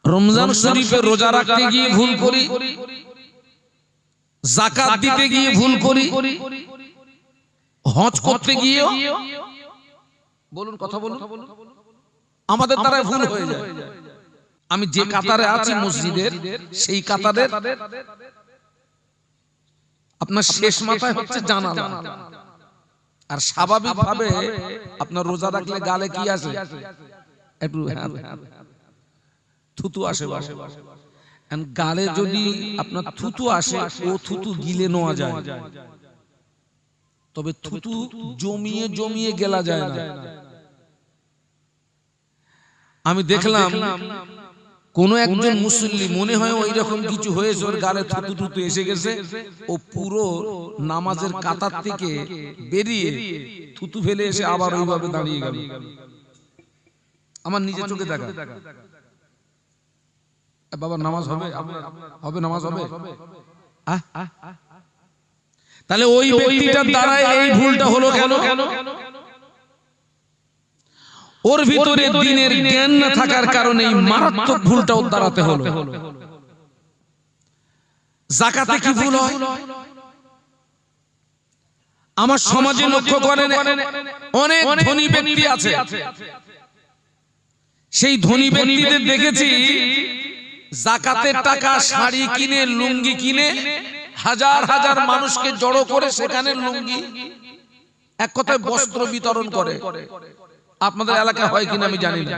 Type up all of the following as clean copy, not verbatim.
রমজান শরীফে রোজা রাখতে গিয়ে ভুল করি, যাকাত দিতে গিয়ে ভুল করি, হজ করতে গিয়ে বলুন কথা বলুন আমাদের দ্বারা ভুল হয়ে যায়। আমি যে কাতারে আছি মসজিদের, সেই কাতারের আপনার শেষ মাথায় হচ্ছে জানালা, আর স্বাভাবিকভাবে আপনার রোজা রাখলে গালে কি আসে? একটু থুতু আসে। গালে যদি আপনার থুতু আসে, ও থুতু গিলে নেওয়া যায়, তবে থুতু জমিয়ে জমিয়ে গেলা যায় না। আমি দেখলাম কোন একজন মুসল্লি, মনে হয় ওই রকম কিছু হয়েছে, ওর গালে থুতু থুতু এসে গেছে, ও পুরো নামাজের কাতার থেকে বেরিয়ে থুতু ফেলে এসে আবার ওইভাবে দাঁড়িয়ে গেল। আমার নিজের চোখে দেখা। বাবা নামাজ হবে? হবে, নামাজ হবে। তাহলে ওই ব্যক্তিটার দ্বারা এই ভুলটা হলো কেন? ওর ভিতরে দ্বীনের জ্ঞান না থাকার কারণে এই মারাত্মক ভুলটা ওর দ্বারাতে হলো। যাকাতে কি ভুল হয়? আমার সমাজে লক্ষ্য করেন, অনেক ধনী ব্যক্তি আছে, সেই ধনী ব্যক্তিদের দেখেছি যাকাতের টাকা শাড়ি কিনে, লুঙ্গি কিনে হাজার হাজার মানুষকে জড়ো করে সেখানে লুঙ্গি, এক কথায় বস্ত্র বিতরণ করে। আপনাদের এলাকায় হয় কিনা আমি জানি না।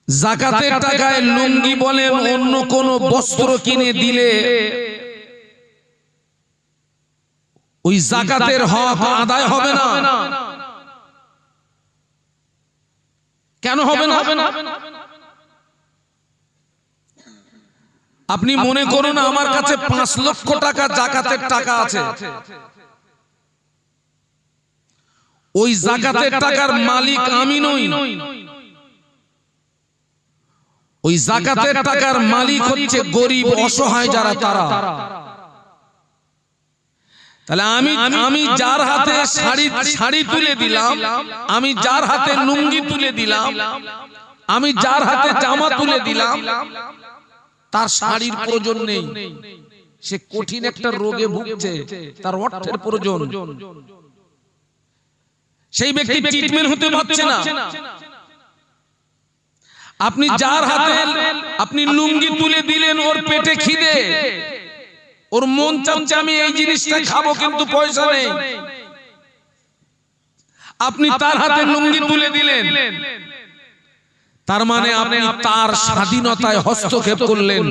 যাকাতের টাকায় লুঙ্গি বলেন অন্য কোন বস্ত্র কিনে দিলে ওই যাকাতের হক আদায় হবে না। কেন হবে না? আপনি মনে করুন আমার কাছে 5 লক্ষ টাকা যাকাতের টাকা আছে, ওই যাকাতের টাকার মালিক আমি নই, ওই যাকাতের টাকার মালিক হচ্ছে গরিব অসহায় যারা, তারা। তাহলে আমি যার হাতে শাড়ি তুলে দিলাম, আমি যার হাতে লুঙ্গি তুলে দিলাম, আমি যার হাতে জামা তুলে দিলাম, তার শাড়ির প্রয়োজন নেই, সে কঠিন একটা রোগে ভুগছে, তার অর্থের প্রয়োজন, সেই ব্যক্তি ট্রিটমেন্ট হতে পারছে না। আপনি যার হাতে আপনি লুঙ্গি তুলে দিলেন, ওর পেটে খিদে, ওর মন চাচ্ছে আমি এই জিনিসটা খাবো কিন্তু পয়সা নেই, আপনি তার হাতে লুঙ্গি তুলে দিলেন, তার মানে আপনি তার স্বাধীনতায় হস্তক্ষেপ করলেন।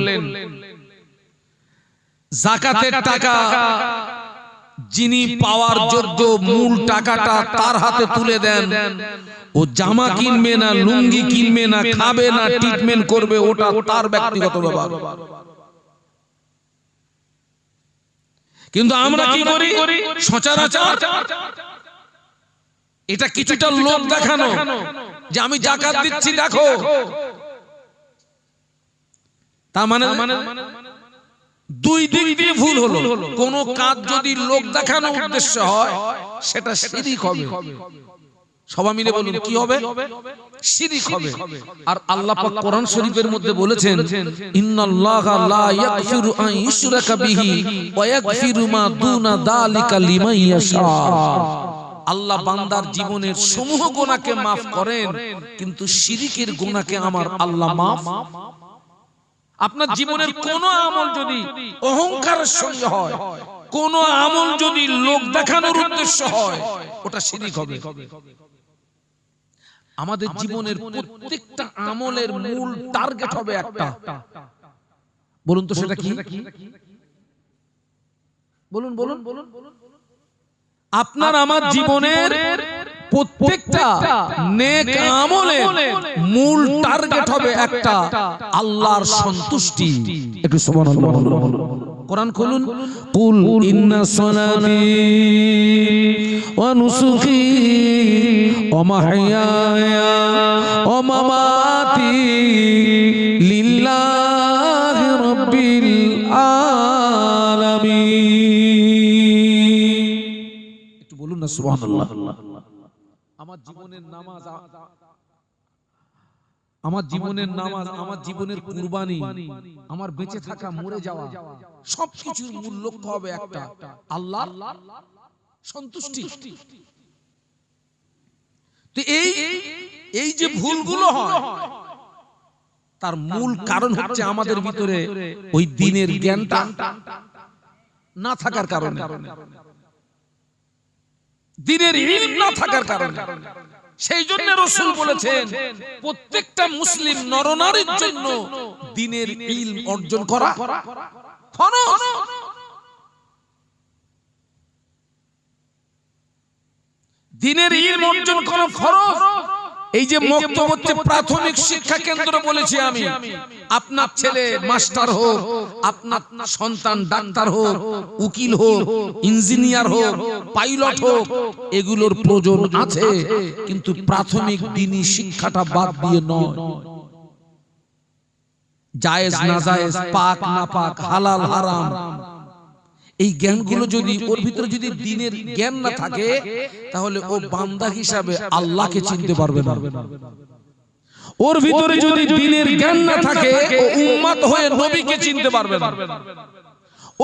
যাকাতের টাকা যিনি পাওয়ার যোগ্য, মূল টাকাটা তার হাতে তুলে দেন, ও জামা কিনবে না, লুঙ্গি কিনবে না, খাবে না, ট্রিটমেন্ট করবে, ওটা তার ব্যক্তিগত ব্যাপার। কিন্তু আমরা কি করি সচরাচর? এটা কিছুটা লোক দেখানো যে আমি যাকাত দিচ্ছি, দেখো। তার মানে দুই দিক দিয়ে ভুল হলো। কোন কাজ যদি লোক দেখানো উদ্দেশ্য হয়, সেটা শিরক হবে। সবাই মিলে বলুন কি হবে? শিরক হবে। আর আল্লাহ পাক কোরআন শরীফের মধ্যে বলেছেন, ইন্নাল্লাহা লা ইয়াগফিরু আন ইউশরাকা বিহি ওয়া ইয়াগফিরু মা দুনা যালিকা লিমান ইয়াশা। আল্লাহ বান্দার জীবনের সমূহ গুনাহকে maaf করেন, কিন্তু শিরকের গুনাহকে আমার আল্লাহ maaf। আপনার জীবনের কোন আমল যদি অহংকারের সঙ্গে হয়, কোন আমল যদি লোক দেখানোর উদ্দেশ্য হয়, ওটা শিরক হবে। আমাদের জীবনের প্রত্যেকটা আমলের মূল টার্গেট হবে একটা। বলুন তো সেটা কি? বলুন বলুন। আপনার আমার জীবনের প্রত্যেকটা নেক আমলের মূল টার্গেট হবে একটা, আল্লাহর সন্তুষ্টি। একটু সুবহানাল্লাহ বলুন। কোরআন খুলুন, কুল ইন্না সলাতি ওয়া নুসুকি ওয়া মাহইয়ায়া ওয়া মামাতি লিল্লাহি রাব্বিল আলামিন। একটু বলুন না সুবহানাল্লাহ। আমার জীবনের নামাজ, আমার জীবনের নামাজ, আমার জীবনের কুরবানি, আমার বেঁচে থাকা মরে যাওয়া, সবকিছুর মূল লক্ষ্য হবে একটা, আল্লাহর সন্তুষ্টি। তো এই যে ভুলগুলো হয় তার মূল কারণ হচ্ছে আমাদের ভিতরে ওই দ্বীনের জ্ঞানটা না থাকার কারণে, দ্বীনের ইলম না থাকার কারণে। সেই জন্য রাসূল বলেছেন প্রত্যেকটা মুসলিম নরনারীর জন্য দ্বীনের ইলম অর্জন করা ফরজ। দ্বীনের ইলম অর্জন করা ফরজ। এই যে মক্তব হচ্ছে প্রাথমিক শিক্ষা কেন্দ্র বলেছি আমি, আপনার ছেলে মাস্টার হোক, আপনার সন্তান ডাক্তার হোক, উকিল হোক, ইঞ্জিনিয়ার হোক, পাইলট হোক, এগুলোর প্রয়োজন আছে, কিন্তু প্রাথমিক দ্বীনি শিক্ষাটা বাদ দিয়ে নয়। জায়েজ না জায়েজ, পাক না পাক, হালাল হারাম, এই জ্ঞানগুলো যদি ওর ভিতরে যদি দ্বীনের জ্ঞান না থাকে তাহলে ও বান্দা হিসাবে আল্লাহকে চিনতে পারবে না। ওর ভিতরে যদি দ্বীনের জ্ঞান না থাকে ও উম্মত হয়ে নবীকে চিনতে পারবে না।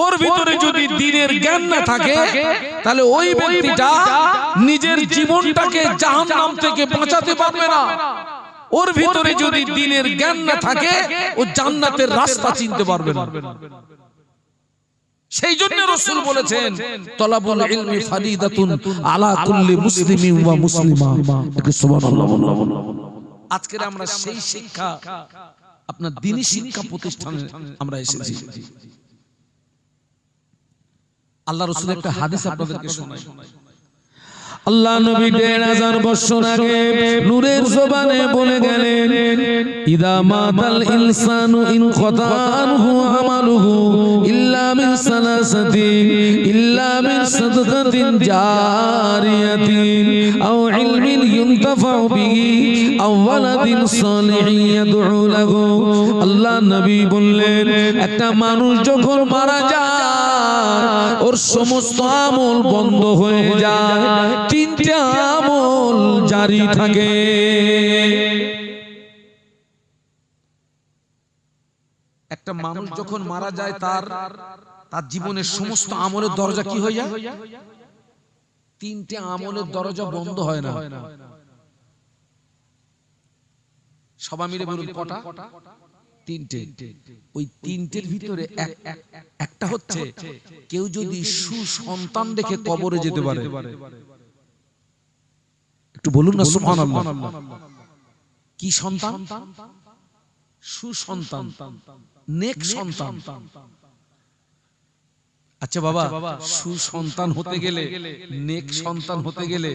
ওর ভিতরে যদি দ্বীনের জ্ঞান না থাকে তাহলে ওই ব্যক্তিটা নিজের জীবনটাকে জাহান্নাম থেকে বাঁচাতে পারবে না। ওর ভিতরে যদি দ্বীনের জ্ঞান না থাকে ও জান্নাতের রাস্তা চিনতে পারবে না। সেই জন্য রাসূল বলেছেন তলাবুল ইলমি ফারিদাতুন আলা কুল্লি মুসলিমিন ওয়া মুসলিমা। সুবহানাল্লাহ। আজকে আমরা সেই শিক্ষা, আপনার দ্বীনি শিক্ষা প্রতিষ্ঠানে আমরা এসেছি। আল্লাহ রাসূল একটা হাদিস আপনাদেরকে শোনাই। আল্লাহ নবী ১৫০০ বছর আগে নূরের জবানে বলে গেলেন, ইদা মাতাল ইনসানু ইনকাতা আনহু আমালুহু ইল্লা মিন সালাসাতিন, ইল্লা মিন সাদাকাতিন জারিয়াতিন আও ইলমিন ইউনতাফাউ বিহি আও ওয়ালাদিন সালিহিন ইয়াদউ লাহু। আল্লাহ নবী বললেন, একটা মানুষ যখন মারা যায় ওর সমস্ত আমল বন্ধ হয়ে যায়, তিনটা আমল জারি থাকে। একটা মানুষ যখন মারা যায় তার জীবনের সমস্ত আমলের দরজা কি হয়ে যায়? তিনটে আমলের দরজা বন্ধ হয় না। সবাই মিলে বলুন কটা? তিনটে। ওই তিনটের ভিতরে একটা হচ্ছে কেউ যদি সুসন্তান রেখে কবরে যেতে পারে। একটু বলুন না সুবহানাল্লাহ। কি সন্তান? সুসন্তান, নেক সন্তান। আচ্ছা বাবা, সুসন্তান হতে গেলে, নেক সন্তান হতে গেলে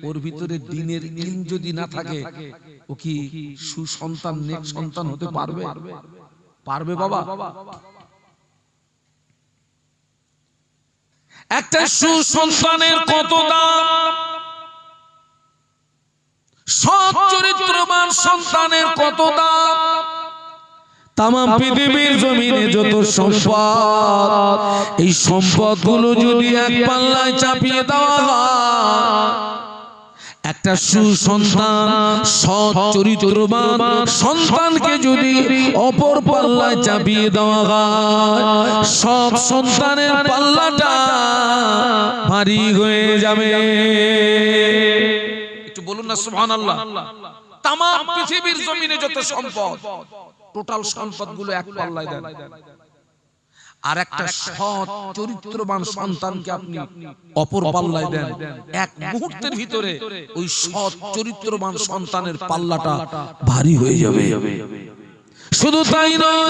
ওর ভিতরে দ্বীনের ইলম যদি না থাকে ও কি সুসন্তান, নেক সন্তান হতে পারবে? পারবে বাবা? একটা সুসন্তানের কত দাম, সৎ চরিত্রবান সন্তানের কত দাম। তামাম পৃথিবীর জমিনে যত সম্পদ, এই সম্পদগুলো যদি এক পাল্লায় চাপিয়ে দেওয়া হয়, একটা সুসন্তান, সৎ চরিত্রবান সন্তানকে যদি অপর পাল্লায় চাপিয়ে দেওয়া হয়, সব সন্তানের পাল্লাটা ভারী হয়ে যাবে। একটু বলুন না সুবহানাল্লাহ। তামাম পৃথিবীর জমিনে যত সম্পদ, টোটাল সম্পদগুলো এক পাল্লায় দেন, আর একটা সৎ চরিত্রবান সন্তানকে আপনি অপর পাল্লায় দেন, এক মুহূর্তের ভিতরে ওই সৎ চরিত্রবান সন্তানের পাল্লাটা ভারী হয়ে যাবে। শুধু তাই নয়,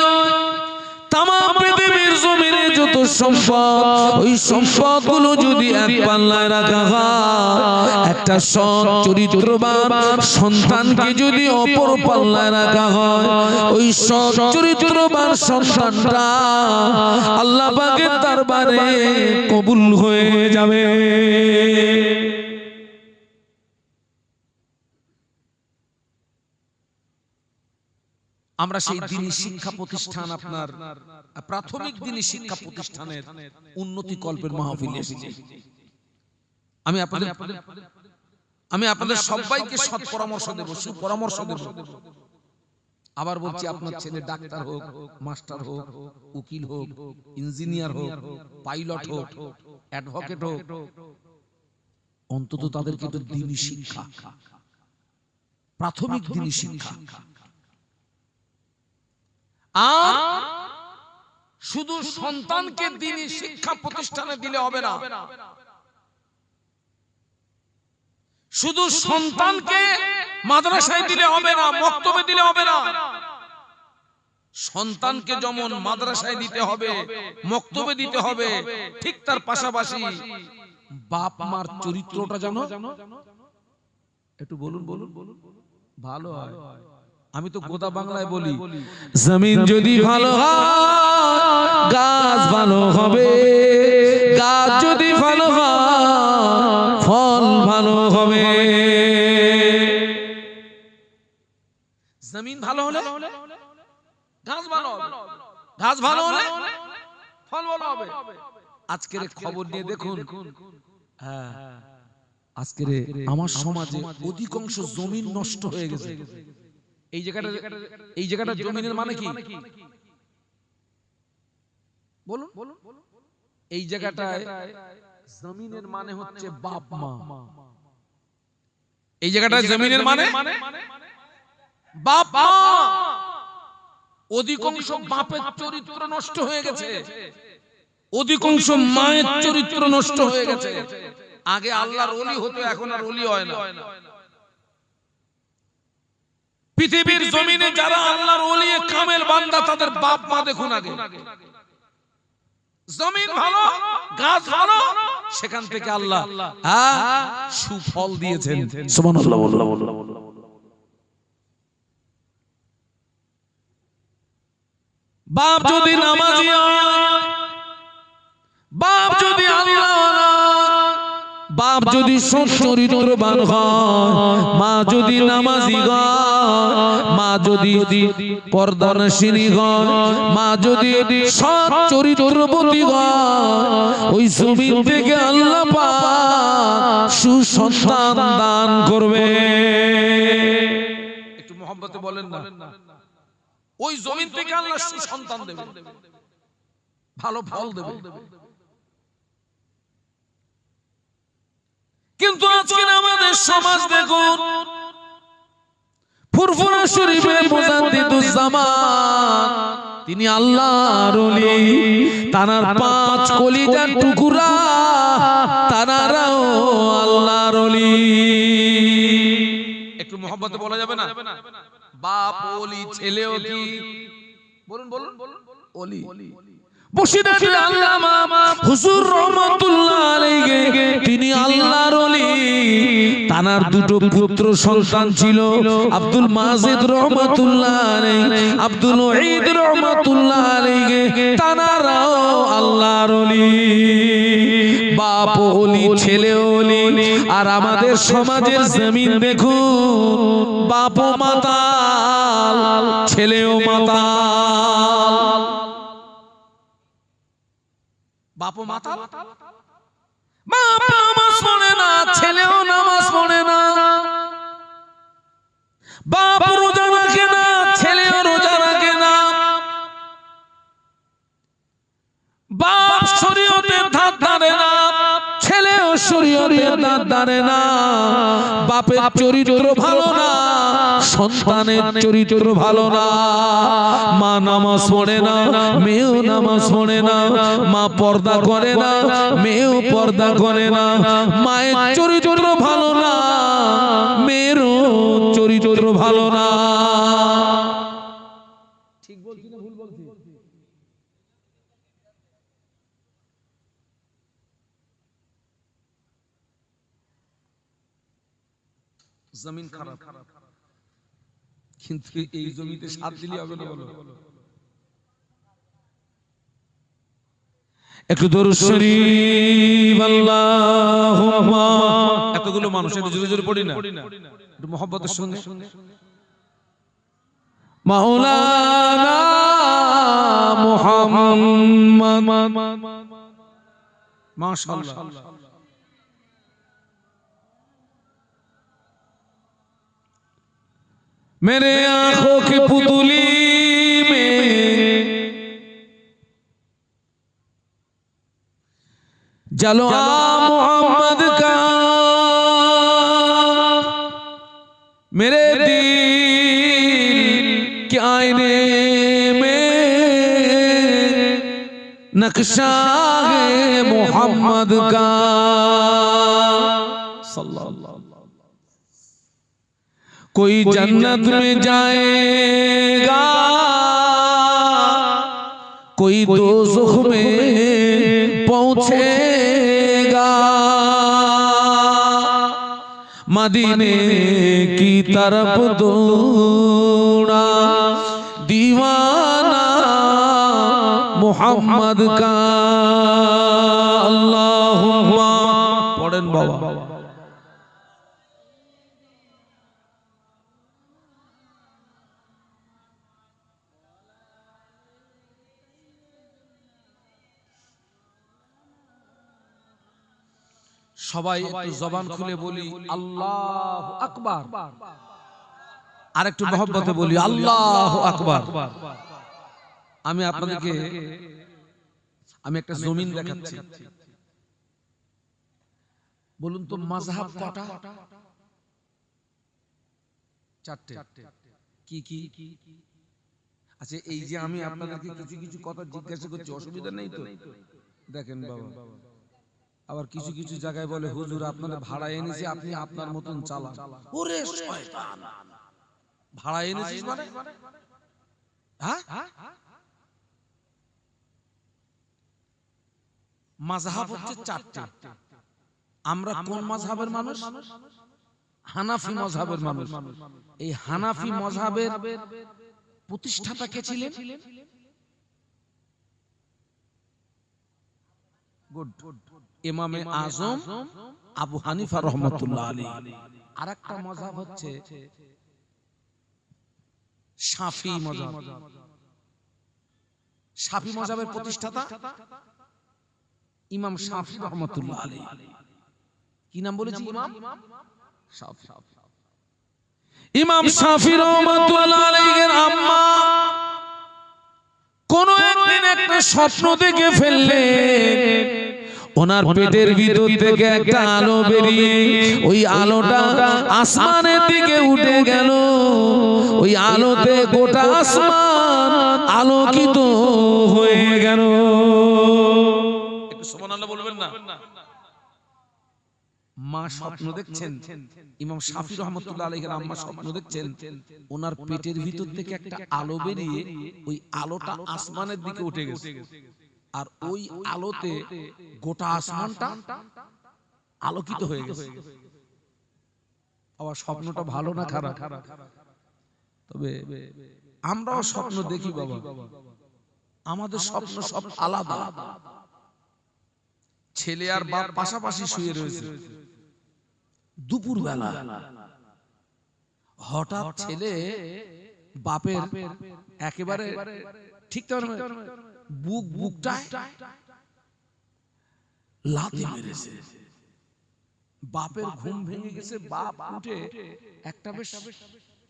তামাম পৃথিবীর জমিনে যত সম্পদ, ওই সম্পদগুলো যদি এক পাল্লায় রাখা হয়, একটা সৎ চরিত্রবান সন্তানকে যদি অপর পাল্লায় রাখা হয়, ওই সৎ চরিত্রবান সন্তানটা আল্লাহ পাকের দরবারে কবুল হয়ে যাবে। আমরা সেই দ্বীনি শিক্ষা প্রতিষ্ঠান, আপনার প্রাথমিক দ্বীনি শিক্ষা প্রতিষ্ঠানের উন্নতি কল্পের মাহফিলে এসেছি। আমি আপনাদের সবাইকে সৎ পরামর্শ দেব, সুপরামর্শ দেব। আবার বলছি, আপনার ছেলে ডাক্তার হোক, মাস্টার হোক, উকিল হোক, ইঞ্জিনিয়ার হোক, পাইলট হোক, অ্যাডভোকেট হোক, অন্তত তাদেরকে তো দ্বীনি শিক্ষা, প্রাথমিক দ্বীনি শিক্ষা। আর শুধু সন্তানকে দ্বীনি শিক্ষা প্রতিষ্ঠানে দিলে হবে না, শুধু সন্তানকে মাদ্রাসায় দিলে হবে না, মক্তবে দিলে হবে না। সন্তানকে যেমন মাদ্রাসায় দিতে হবে, মক্তবে দিতে হবে, ঠিক তার পাশাপাশি বাপ মার চরিত্রটা জানো একটু বলুন, ভালো হয়। আমি তো গোদা বাংলায় বলি, জমিন যদি ভালো হয় গাছ ভালো হবে, গাছ যদি ভালো হয় ফল ভালো হবে। জমিন ভালো হলে ঘাস ভালো হবে, ঘাস ভালো হলে ফল ভালো হবে। আজকের খবর নিয়ে দেখুন, আজকের আমার সমাজে অধিকাংশ জমিন নষ্ট হয়ে গেছে। এই জায়গাটা জমিনের মানে কি বলুন? এই জায়গাটায় জমিনের মানে হচ্ছে বাপ মা। এই জায়গাটায় জমিনের মানে বাপ মা। অধিকাংশ বাপের চরিত্র নষ্ট হয়ে গেছে, অধিকাংশ মায়ের চরিত্র নষ্ট হয়ে গেছে। আগে আল্লাহর ওলি হতো, এখন আর ওলি হয় না। পৃথিবীর জমিনে যারা আল্লাহর ওলি কামেল বান্দা, তাদের বাপ মা দেখুন আগে। জমিন ভালো, গাছ ভালো, সেখান থেকে আল্লাহ সুফল দিয়েছেন। সুবহানাল্লাহ। বাপ যদি নামাজি হয়, বাপ যদি আল্লাহওয়ালা, বাপ যদি সচ্চরিত্রবান হয়, মা যদি নামাজি হয়, মা যদি পর্দানশীলী হয়, মা যদি সচ্চরিত্রবতী হয়, ওই জমিন থেকে আল্লাহ পাক সুসন্তান দান করবে। একটু মহব্বতে বলেন না, ওই জমিন থেকে আল্লাহ সুসন্তান দেবে, ভালো ফল দেবে। কিন্তু আজকে আমাদের সমাজ দেখুন, ফুরফুরা শরীফের মুজাদ্দিদুজ্জামান, তিনি আল্লাহর ওলি, তানার 5 কলিজার টুকরা, তানারাও আল্লাহর ওলি। একটু মহব্বতে বলা যাবে না? বাপ ওলি, ছেলেও কি বলুন ওলি। বসিরহাটের আল্লামা হুজুর রাহমাতুল্লাহ আলাইহি, তিনি আল্লাহর ওলি। তানার 2 পুত্র সন্তান ছিল, আব্দুল মাজিদ রাহমাতুল্লাহ আলাইহি, আব্দুল ওয়াহিদ রাহমাতুল্লাহ আলাইহি, তানারাও আল্লাহর ওলি। বাপ ওলি, ছেলে ওলি। আর আমাদের সমাজের জমিন দেখুন, বাপ মাতাল, ছেলেও মাতাল। বাপ মাতাল, বাপ নামাজ পড়ে না, ছেলেও নামাজ পড়ে না। বাপ রোজা রাখে না, ছেলেও রোজা রাখে না। বাপ শরীয়তের ধার ধারে না, ছেলেও শরীয়তের ধার ধারে না। বাপের চরিত্র ভালো না, সন্তানের চরিত্র ভালো না। মা নামাজ পড়ে না, মেয়েও নামাজ পড়ে না। মা পর্দা করে না, মেয়েও পর্দা করে না। মায়ের চরিত্র ভালো না, মেয়েরও চরিত্র ভালো না। ঠিক বলছি না ভুল বলছি? জমিন খারাপ, কিন্তু এই জমিতে সাত দিলে হবে না? বলো একটু দরুদ শরীফ আল্লাহুম্মা। এতগুলো মানুষ একটু জোরে জোরে পড়ি না, একটু মহব্বতের সঙ্গে। মাওলানা মুহাম্মদ, মাশাআল্লাহ। मेरे आंखों के पुतुल जलवा मोहम्मद का मेरे दिल के आईने में नक्शा है मोहम्मद का सल्लल्लाहु। कोई जन्नत में जाएगा, कोई दोज़ख में पहुंचेगा, मदीने की तरफ दौड़ा दीवाना मोहम्मद का। अल्लाहुम्मा पढ़ेन बाबा। সবাই একটু জবান খুলে বলি আল্লাহু আকবার, আর একটু মহব্বতে বলি আল্লাহু আকবার। আমি আপনাদেরকে একটা জমিন দেখাচ্ছি, বলুন তো মাযহাব কটা? চারটে। কি কি? আচ্ছা, এই যে আমি আপনাদেরকে কিছু কিছু কথা জিজ্ঞাসা করছি, অসুবিধা নেই তো? দেখেন বাবা, আবার কিছু কিছু জায়গায় বলে হুজুর আপনারা ভাড়া এনেছি, আপনি আপনার মতন চালান। ওরে শয়তান, ভাড়া এনেছিস মানে? হ্যাঁ, মাযহাব হচ্ছে চারটি। আমরা কোন মাযহাবের মানুষ? হানাফি মাযহাবের মানুষ। এই হানাফি মাযহাবের প্রতিষ্ঠাতা কে ছিলেন? গুড, ইমামে আজম আবু হানিফা রাহমাতুল্লাহ আলাইহি। আরেকটা মাযহাব হচ্ছে শাফি মাযহাব। শাফি মাযহাবের প্রতিষ্ঠাতা ইমাম শাফি রাহমাতুল্লাহ আলাইহি। কি নাম বলেছি? ইমাম শাফি। ইমাম শাফি রাহমাতুল্লাহ আলাইহির আম্মা কোন একদিন একটা স্বপ্ন দেখে ফেললেন। ওনার পেটের ভিতর থেকে একটা আলো বেরিয়ে ওই আলোটা আসমানের দিকে উঠে গেল। ওই আলোতে গোটা আসমান আলোকিত হয়ে গেল। একটু সুবহানাল্লাহ বলবেন না? মা স্বপ্ন দেখছেন, ইমাম শাফি রাহমাতুল্লাহ আলাইহির আম্মা স্বপ্ন দেখছেন, ওনার পেটের ভিতর থেকে একটা আলো বেরিয়ে ওই আলোটা আসমানের দিকে উঠে গেছে। আর ওই আলোতে গোটা আসমানটা আলোকিত হয়ে গেছে। আবার স্বপ্নটা ভালো না খারাপ? তবে আমরাও স্বপ্ন দেখি বাবা, আমাদের স্বপ্ন সব আলাদা। ছেলে আর বাপ পাশাপাশি শুয়ে রয়েছে, দুপুর বেলা হঠাৎ ছেলে বাপের একেবারে ঠিক বুকটায় লাথি মেরেছে। বাপের ঘুম ভেঙে গেছে। বাপ উঠে একটা বেশ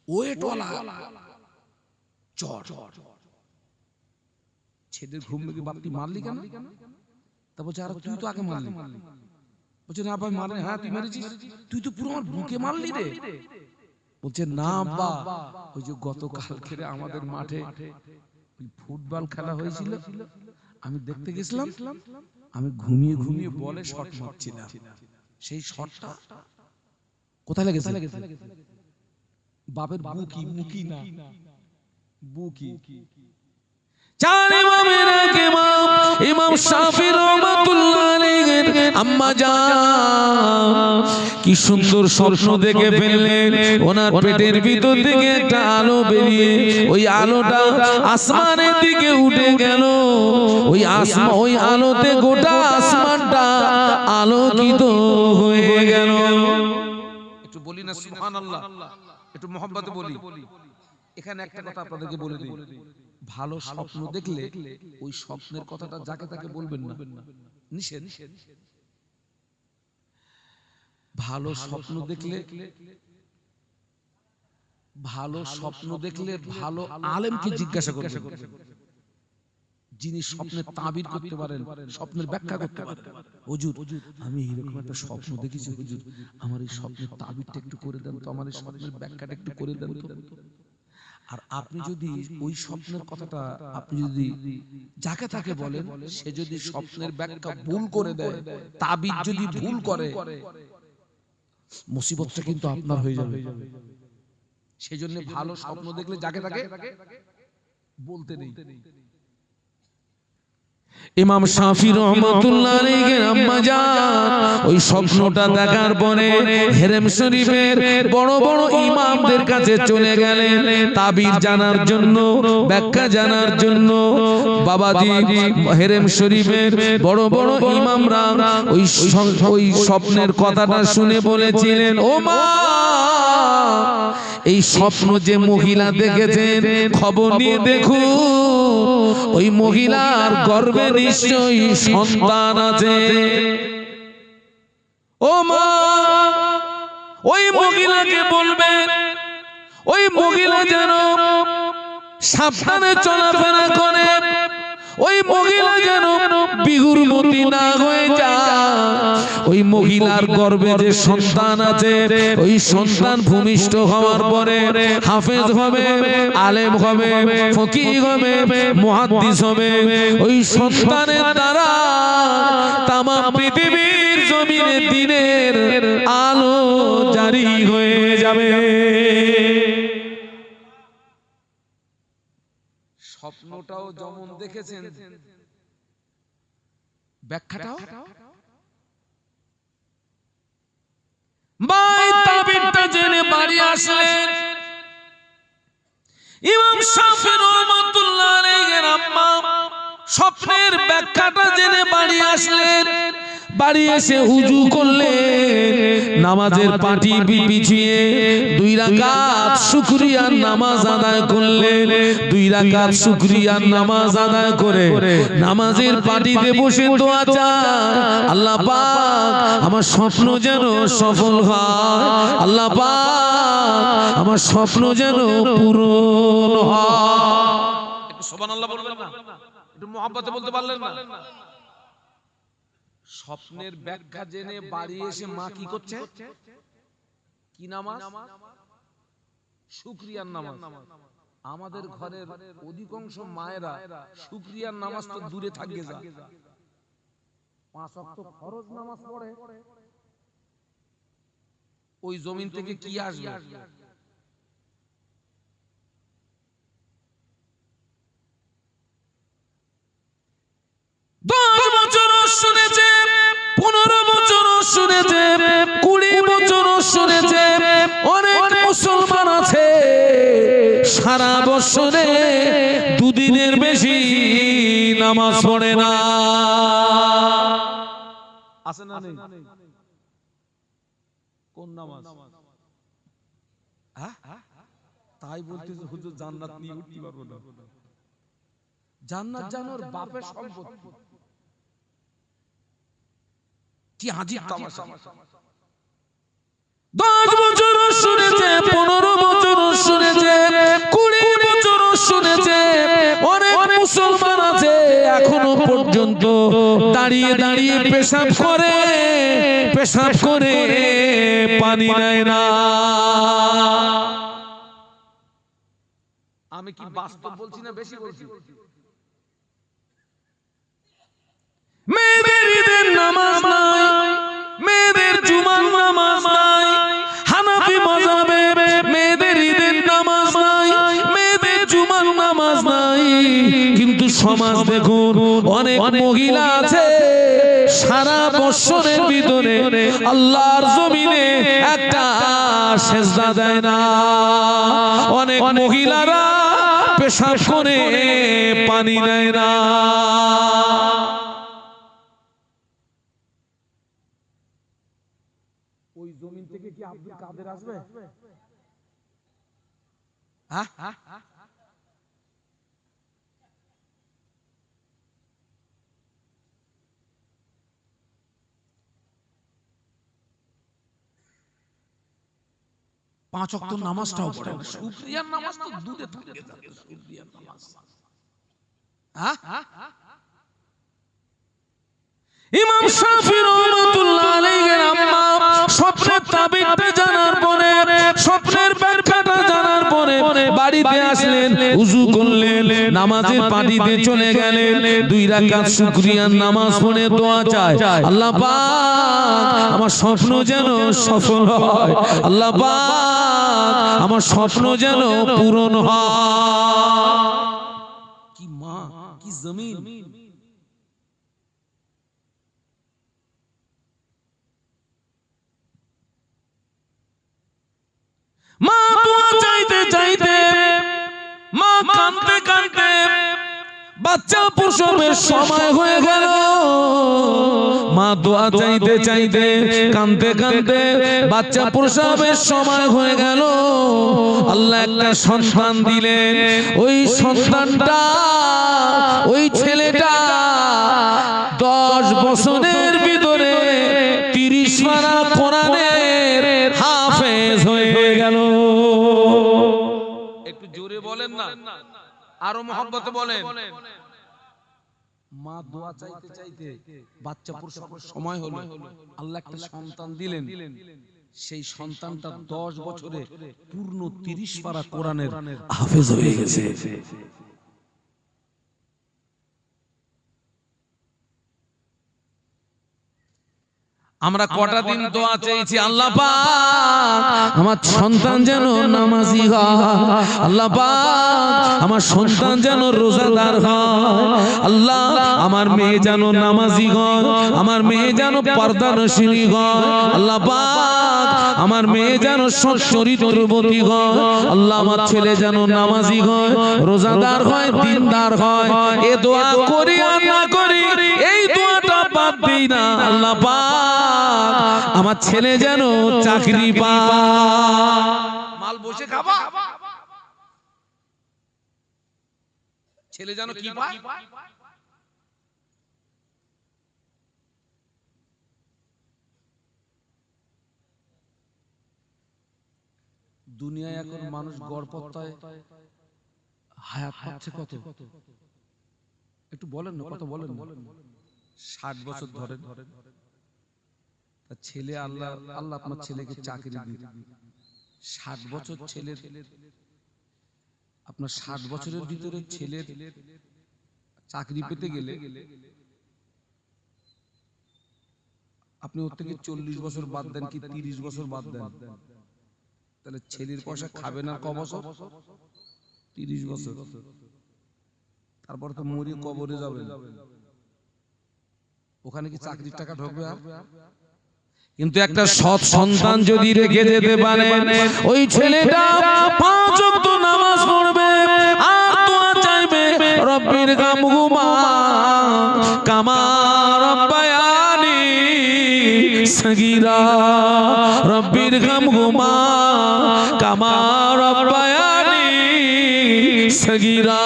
ওয়েটওয়ালা চট। ছেলের ঘুম ভেঙে বাপ, তুই মারলি কেন? তা বলছে আরে তুই তো আগে মারলি। বলছে না ভাই মারলি। হ্যাঁ তুই মেরেছিস, তুই তো পুরো আমার বুকে মারলি রে। বলছে না বা, ওই যে গতকালকে আমাদের মাঠে ফুটবল খেলা হয়েছিল, আমি দেখতে গেছিলাম, আমি ঘুমিয়ে ঘুমিয়ে বলে শট মারছিলাম, সেই শটটা কোথায় লেগেছে? বাপের বুকি, মুকি না বুকি। চার ইমামের এক ইমাম ইমাম শাফি রাহমাতুল্লাহ আলাইহির আম্মা জান কি সুন্দর স্বপ্ন দেখে ফেললেন। ওনার পেটের ভিতর থেকে একটা আলো বেরিয়ে ওই আলোটা আসমানের দিকে উঠে গেল। ওই আলোতে গোটা আসমানটা আলোকিত হয়ে গেল। একটু বলি না সুবহানাল্লাহ, একটু মহব্বতে বলি। এখানে একটা কথা আপনাদেরকে বলে দিই, ভালো স্বপ্ন দেখলে ওই স্বপ্নের কথাটা যাকে তাকে বলবেন না, নিষেধ। ভালো স্বপ্ন দেখলে ভালো আলেমকে জিজ্ঞাসা করবেন, যিনি স্বপ্নের তাবির করতে পারেন, স্বপ্নের ব্যাখ্যা করতে পারেন। হুজুর আমি এরকম একটা স্বপ্ন দেখেছি হুজুর, আমার এই স্বপ্নের তাবিরটা একটু করে দেন তো, আমার এই স্বপ্নের ব্যাখ্যাটা একটু করে দেন তো। আর আপনি যদি ওই স্বপ্নের কথাটা আপনি যদি যাকে তাকে বলেন, সে যদি স্বপ্নের ব্যাখ্যা ভুল করে দেয়, তাবির যদি ভুল করে, মুসিবতটা কিন্তু আপনার হয়ে যাবে। সেজন্য ভালো স্বপ্ন দেখলে যাকে তাকে বলতে নেই। ইমাম শাফি রহমাতুল্লাহ আলাইহির আম্মা জান ওই স্বপ্নটা দেখার পরে হেরেম শরীফের বড় বড় ইমামদের কাছে চলে গেলেন তাবির জানার জন্য, ব্যাখ্যা জানার জন্য। বাবাজি হেরেম শরীফের বড় বড় ইমামরা ওই স্বপ্নের কথাটা শুনে বলেছিলেন, ও মা এই স্বপ্ন যে মহিলা দেখেছেন খবর নিয়ে দেখুন, ওই মহিলার গর্ভে নিশ্চয়ই সন্তান আছে। ও মা ওই মহিলাকে বলবেন, ওই মহিলা যেন সাবধানে চলাফেরা করে, ওই মহিলা যেন বিহুরমতি না হয়ে যায়। ওই মহিলার গর্ভে যে সন্তান আছে, ওই সন্তান ভূমিষ্ঠ হওয়ার পরে হাফেজ হবে, আলেম হবে, ফকিহ হবে, মুহাদ্দিস হবে। ওই সন্তানের দ্বারা তামাম পৃথিবীর জমিনে দিনের আলো জারি হয়ে যাবে। স্বপ্নটাও যেমন দেখেছেন, ব্যাখ্যাটাও ভাই তাবিরটা জেনে বাড়ি আসলেন। ইমাম শাফি রহমাতুল্লাহ আলাইহির আম্মা স্বপ্নের ব্যাখ্যাটা জেনে বাড়ি আসলেন। বাড়ি এসে উযু করলেন, নামাজের পাটি বিছিয়ে 2 রাকাত শুকরিয়ার নামাজ আদায় করলেন। 2 রাকাত শুকরিয়ার নামাজ আদায় করে নামাজের পাটিতে বসে দোয়া চান, আল্লাহ পাক আমার স্বপ্ন যেন সফল হয়, আল্লাহ পাক আমার স্বপ্ন যেন পূরণ হয়। একটু সুবহানাল্লাহ বলবেন না? একটু মুহাব্বতে বলতে পারলেন না? স্বপ্নের ব্যাখ্যা জেনে বাড়ি এসে মা কি করছে? কি নামাজ? শুকরিয়ার নামাজ। আমাদের ঘরের অধিকাংশ মায়েরা শুকরিয়ার নামাজ তো দূরে থাকে যায়, 5 ওয়াক্ত ফরজ নামাজ পড়ে। ওই জমিন থেকে কি আসবে? 10 বছর শুনেছে, 15 বছর শুনেছে, 20 বছর শুনেছে, অনেক মুসলমান আছে সারা বছরে 2 দিনের বেশি নামাজ পড়ে না। আছে না নেই? কোন নামাজ? তাই বলতেছে হুজুর জান্নাত নিয়ে উঠতে পারবো না। জান্নাত জানোর বাপের সম্পত্তি। কি আজীব তামাশা! 10 বছর শুনেছে, 15 বছর শুনেছে, 20 বছর শুনেছে, অনেক মুসলমান আছে এখনো পর্যন্ত দাঁড়িয়ে দাঁড়িয়ে পেশাব করে পানি নেয় না। আমি কি বাস্তব বলছি না বেশি বলছি? মেয়েদের ঈদের নামাজ নাই, মেয়েদের জুমার নামাজ নাই, হানাফি মাযহাবে মেয়েদের ঈদের নামাজ নাই, মেয়েদের জুমার নামাজ নাই। কিন্তু সমাজ দেখুন অনেক মহিলা আছে সারা বছরের ভিতরে আল্লাহর জমিনে একটা সেজদা দেয় না। অনেক মহিলারা পেশাব করে পানি নেয় না। ওই জমিন থেকে কি আব্দুল কাদের আসবে? হ্যাঁ, 5 ওয়াক্ত নামাজটাও পড়ে না। শুকরিয়ার নামাজ তো দূরে থাকে, শুকরিয়ার নামাজ। ইমাম শাফি রাহমাতুল্লাহ আলাইহির আম্মা স্বপ্নের তাবিরটা জানার পরে, স্বপ্নের ব্যাখ্যাটা জানার পরে বাড়িতে আসলেন, ওযু করলেন, নামাজের পাটিতে চলে গেলেন, 2 রাকাত শুকরিয়ার নামাজ পড়ে দোয়া চায়, আল্লাহ পাক আমার স্বপ্ন যেন সফল হয়, আল্লাহ পাক আমার স্বপ্ন যেন পূরণ হয়। কি মা, কি জমিন। মা দোয়া চাইতে চাইতে, মা কাঁদতে কাঁদতে বাচ্চা প্রসবের সময় হয়ে গেল। মা দোয়া চাইতে চাইতে, কাঁদতে কাঁদতে বাচ্চা প্রসবের সময় হয়ে গেল। আল্লাহ একটা সন্তান দিলেন। ওই সন্তানটা, ওই ছেলেটা 10 বছরের ভিতরে 30 পারা কোরআনের হাফেজ হয়ে গেল। একটু জোরে বলেন না, আরো মহব্বতে বলেন। মা দোয়া চাইতে চাইতে বাচ্চা প্রসবের সময় হলো, আল্লাহ একটা সন্তান দিলেন। সেই সন্তানটা 10 বছরে পূর্ণ 30 পারা কোরআনের হাফেজ হয়ে গেছে। আমরা কটা দিন দোয়া চেয়েছি, আল্লাহ পাক আমার সন্তান যেন নামাজি হয়, আল্লাহ পাক আমার সন্তান যেন রোজাদার হয়, আল্লাহ আমার মেয়ে যেন নামাজি হয়, আমার মেয়ে যেন পর্দানশীলী হয়, আল্লাহ পাক আমার মেয়ে যেন সৎ চরিত্রবতী হয়, আল্লাহ আমার ছেলে যেন নামাজি হয়, রোজাদার হয়, দিনদার হয়। এ দোয়া করি আর না করি, এই দোয়াটা বাদ দেই না, আল্লাহ পাক আমার ছেলে যেন চাকরি পায়। মাল বসে খাবা, ছেলে যেন কি পায়। দুনিয়ায় এখন মানুষ গড়পত্তায় হায়াত পাচ্ছে কত, একটু বলেন না, কত বলেন। 60 বছর ধরে ছেলে, আল্লাহ আল্লাহ আপনার ছেলেকে চাকরি দিন। 60 বছর ছেলের, আপনার 60 বছরের ভিতরে ছেলের চাকরি পেতে গেলে আপনি ওর থেকে 40 বছর বাদ দেন কি 30 বছর বাদ দেন, তাহলে ছেলের পয়সা খাবে না ক বছর? 30 বছর। তারপর তো মরে কবরে যাবেন, ওখানে কি চাকরির টাকা ঢোকবে? আর কিন্তু একটা সৎ সন্তান যদি রেখে যেতে পারে, ওই ছেলেটা 5 ওয়াক্ত নামাজ পড়বে আর দোয়া চাইবে, রব্বির গামহুমা কামা রব্বায়ানি সগীরা, রব্বির গামহুমা কামা রব্বায়ানি সগীরা।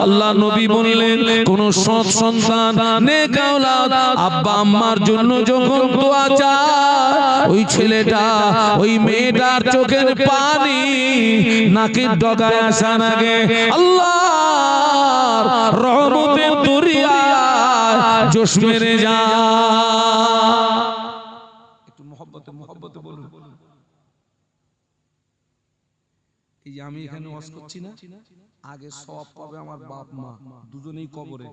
আল্লাহ নবী বললেন, কোন সৎ সন্তান নেক আওলাদ আব্বা আম্মার জন্য যখন দোয়া চায়, ওই ছেলেটা, ওই মেয়েটার চোখের পানি নাকের ডগায় আসার আগে আল্লাহর রহমতের দরিয়ায় জোশ মেরে যায়। একটু মহব্বতে বলুন। এই যে আমি এখানে ওয়াজ করছি না, আগে সব পাবে আমার বাপ মা দুজনেই কবরে,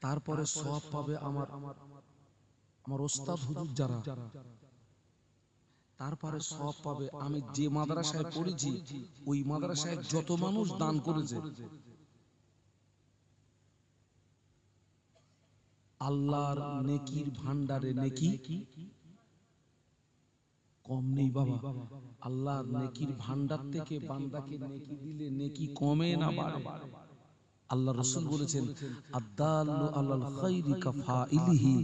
তারপরে সব পাবে আমার ওস্তাদ হুজুর যারা, তারপরে সব পাবে আমি যে মাদ্রাসায় পড়েছি ওই মাদ্রাসায় যত মানুষ দান করেছে। আল্লাহর নেকির ভান্ডারে নেকি কম নেই বাবা। আল্লাহর নেকির ভান্ডার থেকে বান্দাকে নেকি দিলে নেকি কমে না বাড়ে। আল্লাহ রাসূল বলেছেন, আদাল্লু আলাল খাইরি কাফাইলিহি,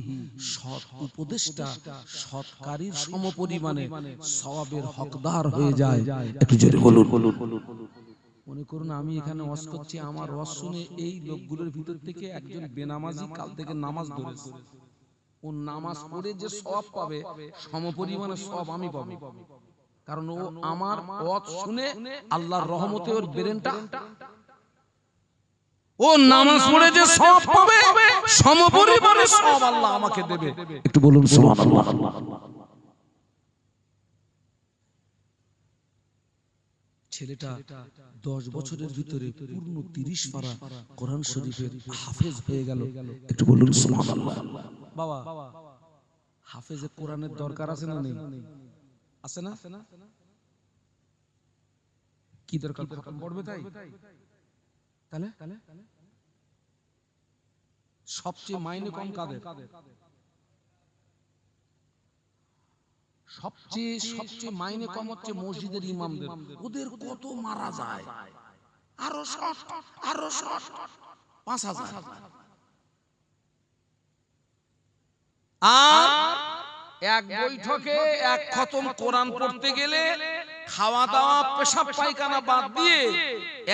সৎ উপদেশটা সৎকারীর সমপরিমাণে সওয়াবের হকদার হয়ে যায়। একটু জোরে বলুন। মনে করুন আমি এখানে ওয়াজ করছি, আমার ওয়াজ শুনে এই লোকগুলোর ভিতর থেকে একজন বেনামাজি কাল থেকে নামাজ ধরেছে, ও নামাজ পড়ে যে সওয়াব পাবে সমপরিমাণে সওয়াব আমি পাবো, কারণ ও আমার ওয়াজ শুনে আল্লাহর রহমতে ওর ব্রেনটা ও নামাজ পড়ে যে সওয়াব পাবে সমপরিমাণে সওয়াব আল্লাহ আমাকে দেবে। একটু বলুন সুবহানাল্লাহ। ছেলেটা 10 বছরের ভিতরে পূর্ণ 30 পারা কোরআন শরীফের হাফেজ হয়ে গেল। একটু বলুন সুবহানাল্লাহ। বাবা, হাফেজে কোরআনের দরকার আছে না নেই? আছে না? কি দরকার? খতম পড়বে তাই? তাহলে সবচেয়ে মাইনে কম কাদের? সবচেয়ে মাইনে কম হচ্ছে মসজিদের ইমামদের। ওদের কত মারা যায়, আরো শর্ট 5000। আর এক বৈঠকে এক খতম কোরআন পড়তে গেলে খাওয়া দাওয়া পেশাব পায়খানা বাদ দিয়ে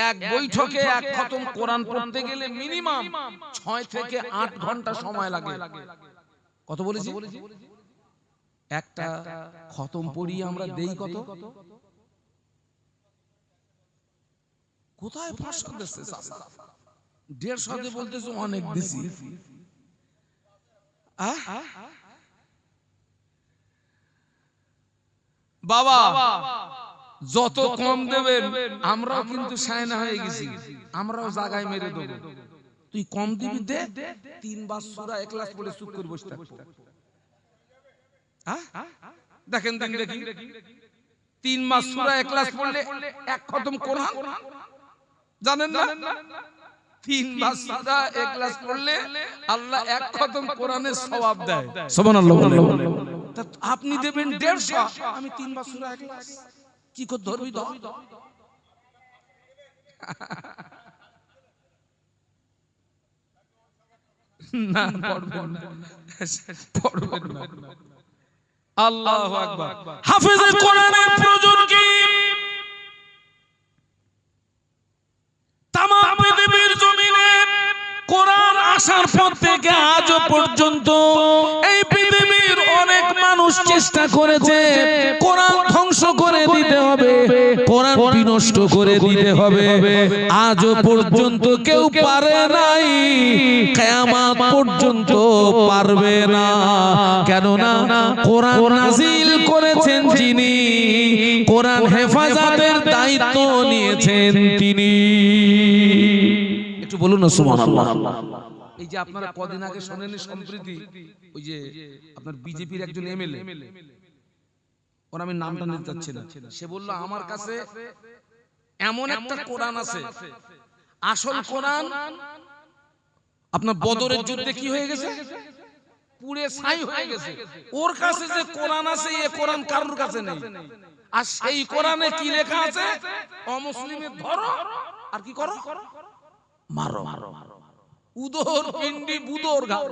এক বৈঠকে এক খতম কোরআন পড়তে গেলে মিনিমাম 6 থেকে 8 ঘন্টা সময় লাগে। কত বলেছি? একটা খতম পড়ি আমরা দেই কত? কোথায় 500 দিচ্ছে? 150 দিয়ে বলতেছো অনেক দিছি। বাবা যত কম দেবেন আমরাও কিন্তু সায়না হয়ে গেছি, আমরাও জায়গায় মেরে দেব। তুই কম দিবি দে, 3 বার সূরা ইখলাস পড়ে চুপ করে বসে থাকবো। দেখেন 3 মাস সূরা ইখলাস পড়লে এক খতম কোরআন, জানেন না? 3 মাস সূরা ইখলাস পড়লে আল্লাহ এক খতম কোরআনের সওয়াব দেয়। সুবহানাল্লাহ। তা আপনি দেবেন 150, আমি 3 মাস সূরা ইখলাস কি করে ধরবি? না পড়বেন না। আল্লাহু আকবার। হাফেজে কোরআনের প্রয়োজন কি? তামাম পৃথিবীর জমিনে কোরআন আসার পর থেকে আজ পর্যন্ত এই পৃথিবীর অনেক মানুষ চেষ্টা করেছে কোরআন ধ্বংস করে দিতে হবে, কোরআন বিনষ্ট করে দিতে হবে। আজ পর্যন্ত কেউ পারে নাই, কিয়ামত পর্যন্ত পারবে না। কেননা কোরআন নাজিল করেছেন যিনি, কোরআন হেফাজতের দায়িত্ব নিয়েছেন তিনি। একটু বলুন না সুবহানাল্লাহ। এই যে আপনারা কদিন আগে শুনেন সম্প্রীতি, ওই যে আপনার বিজেপির একজন এমএলএ, ওর আমি নামটা নিতে চাচ্ছি না, সে বলল আমার কাছে এমন একটা কোরআন আছে, আসল কোরআন আপনার বদরের যুদ্ধে কি হয়ে গেছে, পুড়ে ছাই হয়ে গেছে। ওর কাছে যে কোরআন আছে এই কোরআন কারোর কাছে নেই। আর সেই কোরআনে কি লেখা আছে? অমুসলিমের ধরো আর কি করো? মারো। উদর পিন্ডি বুদর ঘাও।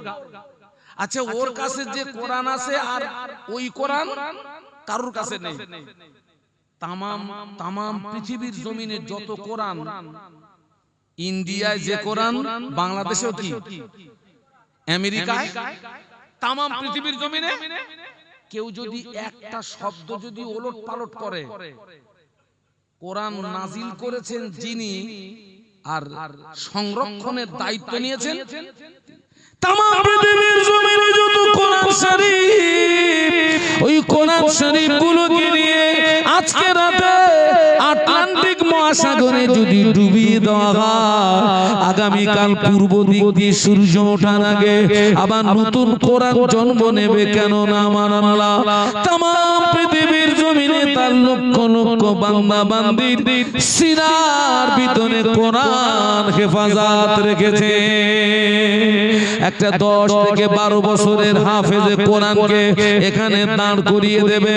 আচ্ছা, ওর কাছে যে কোরআন আছে আর ওই কোরআন কারোর কাছে নেই। তামাম পৃথিবীর জমিনে যত কোরআন, ইন্ডিয়ায় যে কোরআন, বাংলাদেশেও কি, আমেরিকায়, তামাম পৃথিবীর জমিনে কেউ যদি একটা শব্দ যদি ওলট পালট করে, কোরআন নাজিল করেছেন যিনি আর সংরক্ষণের দায়িত্ব নিয়েছেন, তামাম পৃথিবীর জমিনে যত কোরআন শরীফ, ওই কোরআন শরীফ গুলোকে নিয়ে আজকে রাতে আটলান্টিক মহাসাগরে যদি ডুবিয়ে দেওয়া হয়, আগামী কাল পূর্ব দিক দিয়ে সূর্য ওঠার আগে আবার নতুন কোরআন জন্ম নেবে। কেন না আমার আল্লাহ তামাম পৃথিবীর জমিনে তার লক্ষ লক্ষ বান্দা বান্দির সিনার ভিতরে কোরআন হেফাজত রেখেছে। একটা 10 থেকে 12 বছরের হাফেজে কোরআনকে এখানে দাঁড় করিয়ে দেবে,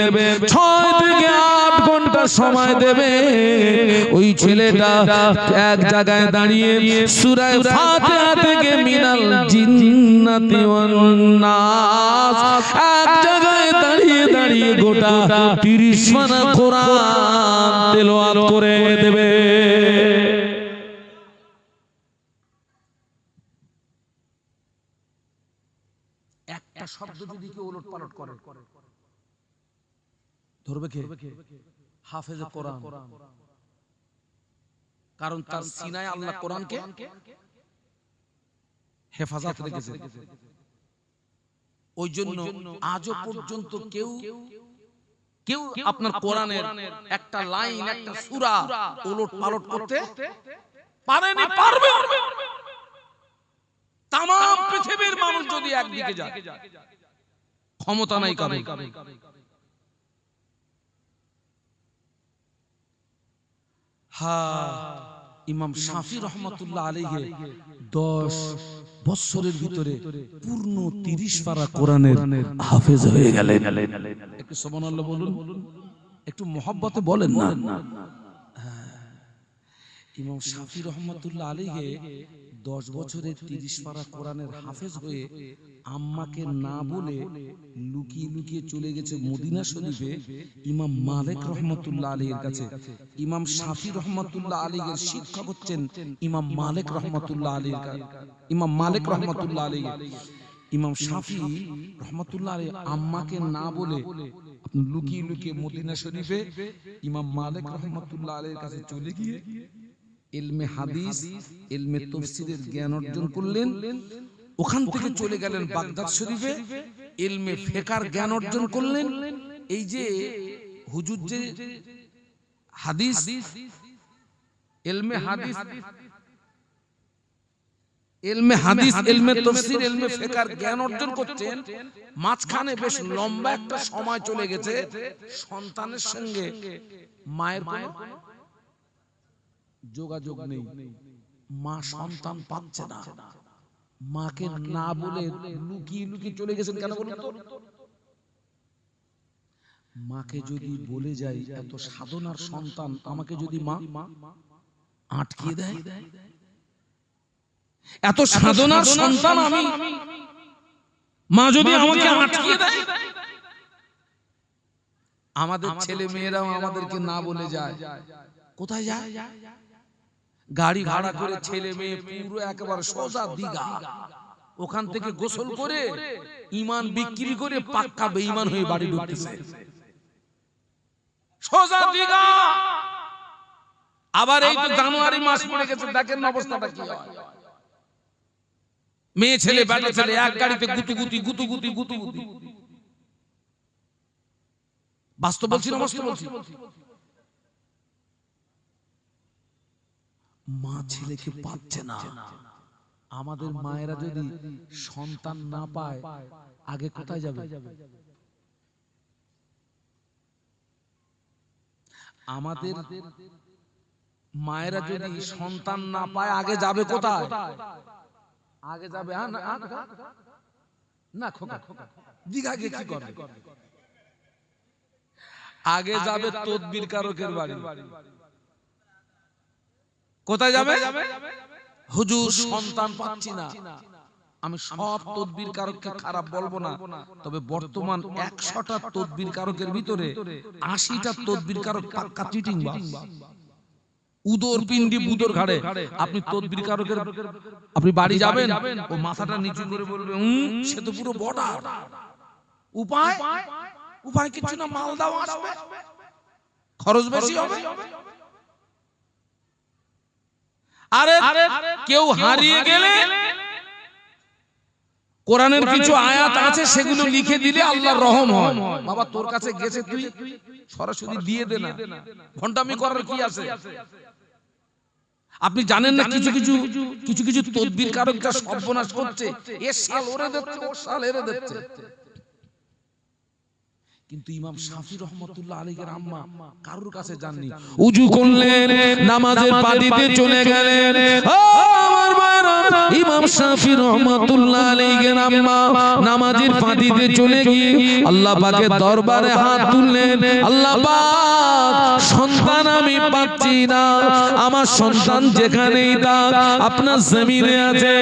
6 থেকে 8 ঘন্টা সময় দেবে। ওই ছেলেটা এক জায়গায় দাঁড়িয়ে সূরা ফাতিহা থেকে মিনাল জিন্নাতি ওয়ান নাস, এক জায়গায় দাঁড়িয়ে গোটা 30 পারা কোরআন তেলাওয়াত করে দেবে। একটা শব্দ যদি কেউ উলট পালট করে, ধরবে কে? হাফেজে কোরআন। কারণ তার সিনায় আল্লাহ কোরআনকে হেফাজত রেখেছে। ওই জন্য আজও পর্যন্ত কেউ কেউ আপনার কোরআনের একটা লাইন একটা সূরা ওলট পালট করতে পারেনি, পারবে। তাম পৃথিবীর মানুষ যদি একদিকে যায়, ক্ষমতা নাই কারো। ইমাম শাফি রহমাতুল্লাহ আলাইহি 10 বছরের ভিতরে পূর্ণ 30 পারা কোরআনের হাফেজ হয়ে গেলেন। একটু সুবহানাল্লাহ বলুন, একটু মহব্বতে বলেন না। ইমাম শাফি রহমাতুল্লাহ আলাইহি 10 বছরে 30 পারা কোরআনের হাফেজ হয়ে আম্মাকে না বলে লুকিয়ে লুকিয়ে চলে গেছে মদিনা শরীফে ইমাম মালিক রহমাতুল্লাহ আলাইহির কাছে। ইমাম শাফি রহমাতুল্লাহ আলাইহির শিক্ষক হচ্ছেন ইমাম মালিক রহমাতুল্লাহ আলাইহির কাছে। ইমাম মালিক রহমাতুল্লাহ আলাইহি, ইমাম শাফি রহমাতুল্লাহ আলাইহি আম্মাকে না বলে লুকিয়ে লুকিয়ে মদিনা শরীফে ইমাম মালিক রহমাতুল্লাহ আলাইহির কাছে চলে গিয়ে ইলমে হাদিস ইলমে তাফসীরের জ্ঞান অর্জন করলেন। ওখান থেকে চলে গেলেন বাগদাদ শরীফে, ইলমে ফিকহের জ্ঞান অর্জন করলেন। এই যে হুজুর যে হাদিস ইলমে হাদিস ইলমে তাফসীর ইলমে ফিকহের জ্ঞান অর্জন করছেন, মাঝখানে বেশ লম্বা একটা সময় চলে গেছে সন্তানের সঙ্গে মায়ের কোনো যোগাযোগ নেই। মা সন্তান পাচ্ছে না, মাকে না বলে লুকিয়ে লুকিয়ে চলে গেছেন। কেন বলুন তো? মাকে যদি বলে যাই এত সাধনার সন্তান আমাকে যদি মা আটকে দেয়, এত সাধনার সন্তান আমি, মা যদি আমাকে আটকে দেয়, আমাদের ছেলে মেয়েরাও আমাদেরকে না বলে যায়, কোথায় যায়? গাড়ি ভাড়া করে ছেলে মেয়ে পুরো একেবারে সোজা দিঘা, ওখান থেকে গোসল করে ঈমান বিক্রি করে পাক্কা বেঈমান হয়ে বাড়ি ঢুকতেছে। সোজা দিঘা। আবার এই তো জানুয়ারি মাস পড়ে গেছে, দেখেন অবস্থাটা কি হয়। মেয়ে ছেলে বেটা ছেলে এক গাড়িতে গুতুগুতি। বাস্তব বলছি না বাস্তব বলছি? মা ছেলেকে পাচ্ছে না। আমাদের মায়েরা যদি সন্তান না পায় আগে কোথায় যাবে? আমাদের মায়েরা যদি সন্তান না পায় আগে যাবে কোথায়? আগে যাবে না খোকা দিঘা গিয়ে কি করবে? আগে যাবে তদবির কারকের বাড়ি। কোথায় যাবে? হুজুর সন্তান পাচ্ছি না। আমি সব তদবির কারককে খারাপ বলবো না, তবে বর্তমান 100টা তদবির কারকের ভিতরে 80টা তদবির কারক পাক্কা চিটিং বাস। উদর পিন্ডি বুদর ঘাড়ে। আপনি তদবির কারকের আপনি বাড়ি যাবেন, ও মাথাটা নিচু করে বলবে সে তো পুরো বর্ডার। উপায় কিছু না, মাল দাও আসবে, খরচ বেশি হবে। আরে কেউ হারিয়ে গেলে কোরআনের কিছু আয়াত আছে সেগুলো লিখে দিলে আল্লাহর রহম হয়। বাবা তোর কাছে গেছে, তুই সরাসরি দিয়ে দে না, ঘন্টামি করার কি আছে? আপনি জানেন না কিছু কিছু তদবির কারকরা সর্বনাশ করছে। এ সাল ওরে দিচ্ছে, ও সাল এরে দিচ্ছে। কিন্তু ইমাম শাফি রহমাতুল্লাহ আলাইহির আম্মা কারোর কাছে যাননি। উজু করলেন, নামাজের পাটিতে চলে গেলেন। আমার ভাইরা, ইমাম শাফি রহমাতুল্লাহ আলাইহির আম্মা নামাজের পাটিতে চলে গিয়ে আল্লাহ পাকের দরবারে হাত তুললেন। আল্লাহ পাক, সন্তান আমি পাচ্ছি না, আমার সন্তান যেখানেই থাক আপনার জমিনে আছে।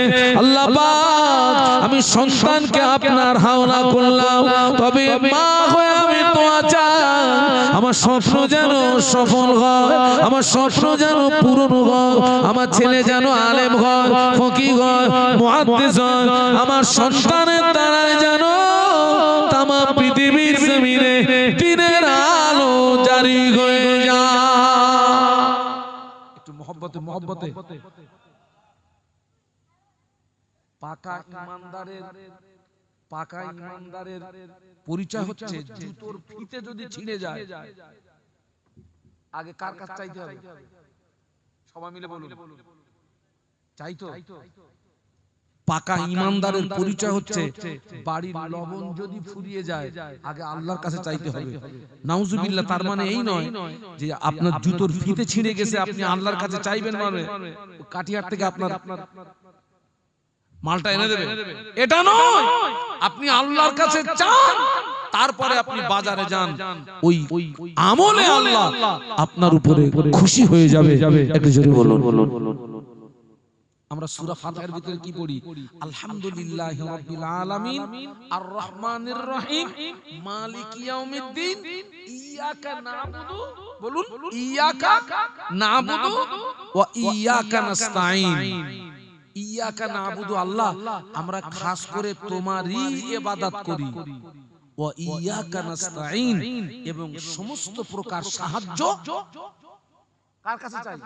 আল্লাহ পাক, আমি সন্তানকে আপনার হাওলা করলাম, তবে মা হয়ে আমি দোয়া চাই আমার স্বপ্ন যেন সফল হয়, আমার স্বপ্ন যেন পূরণ হয়, আমার ছেলে যেন আলেম হয়, ফকিহ হয়, মুহাদ্দিস হয়, আমার সন্তানের দ্বারাই যেন তামাম পৃথিবীর জমিনে দিনের আলো জারি হয়ে যায়। একটু মহব্বতে পাকা ইমানদারের পরিচয় হচ্ছে জুতোর ফিতে যদি ছিঁড়ে যায় আগে কার কাছে চাইতে হবে? সবাই মিলে বলুন, চাইতো? পাকা ইমানদারের পরিচয় হচ্ছে বাড়ির লবণ যদি ফুরিয়ে যায় আগে আল্লাহর কাছে চাইতে হবে। নাউজুবিল্লাহ, তার মানে এই নয় যে আপনার জুতোর ফিতে ছিঁড়ে গেছে আপনি আল্লাহর কাছে চাইবেন, মানে কাঠিয়ার থেকে আপনার মালটা এনে দেবে, এটা নয়। আপনি আল্লাহর কাছে চান, তারপরে আপনি বাজারে যান, ওই আমলে আল্লাহ আপনার উপরে খুশি হয়ে যাবে। একটু জোরে বলুন। আমরা সূরা ফাতিহার ভিতরে কি পড়ি? আলহামদুলিল্লাহি রাব্বিল আলামিন আর রহমানির রহিম মালিকি ইয়াউমিদ্দিন ইয়াকা নাবুদু, বলুন, ইয়াকা নাবুদু ওয়া ইয়াকা নাস্তাঈন। ইয়াকা নাবুদু, আল্লাহ আমরা খাস করে তোমারই ইবাদত করি, ওয়া ইয়াকা নাস্তাঈন, এবং সমস্ত প্রকার সাহায্য কার কাছে চাই?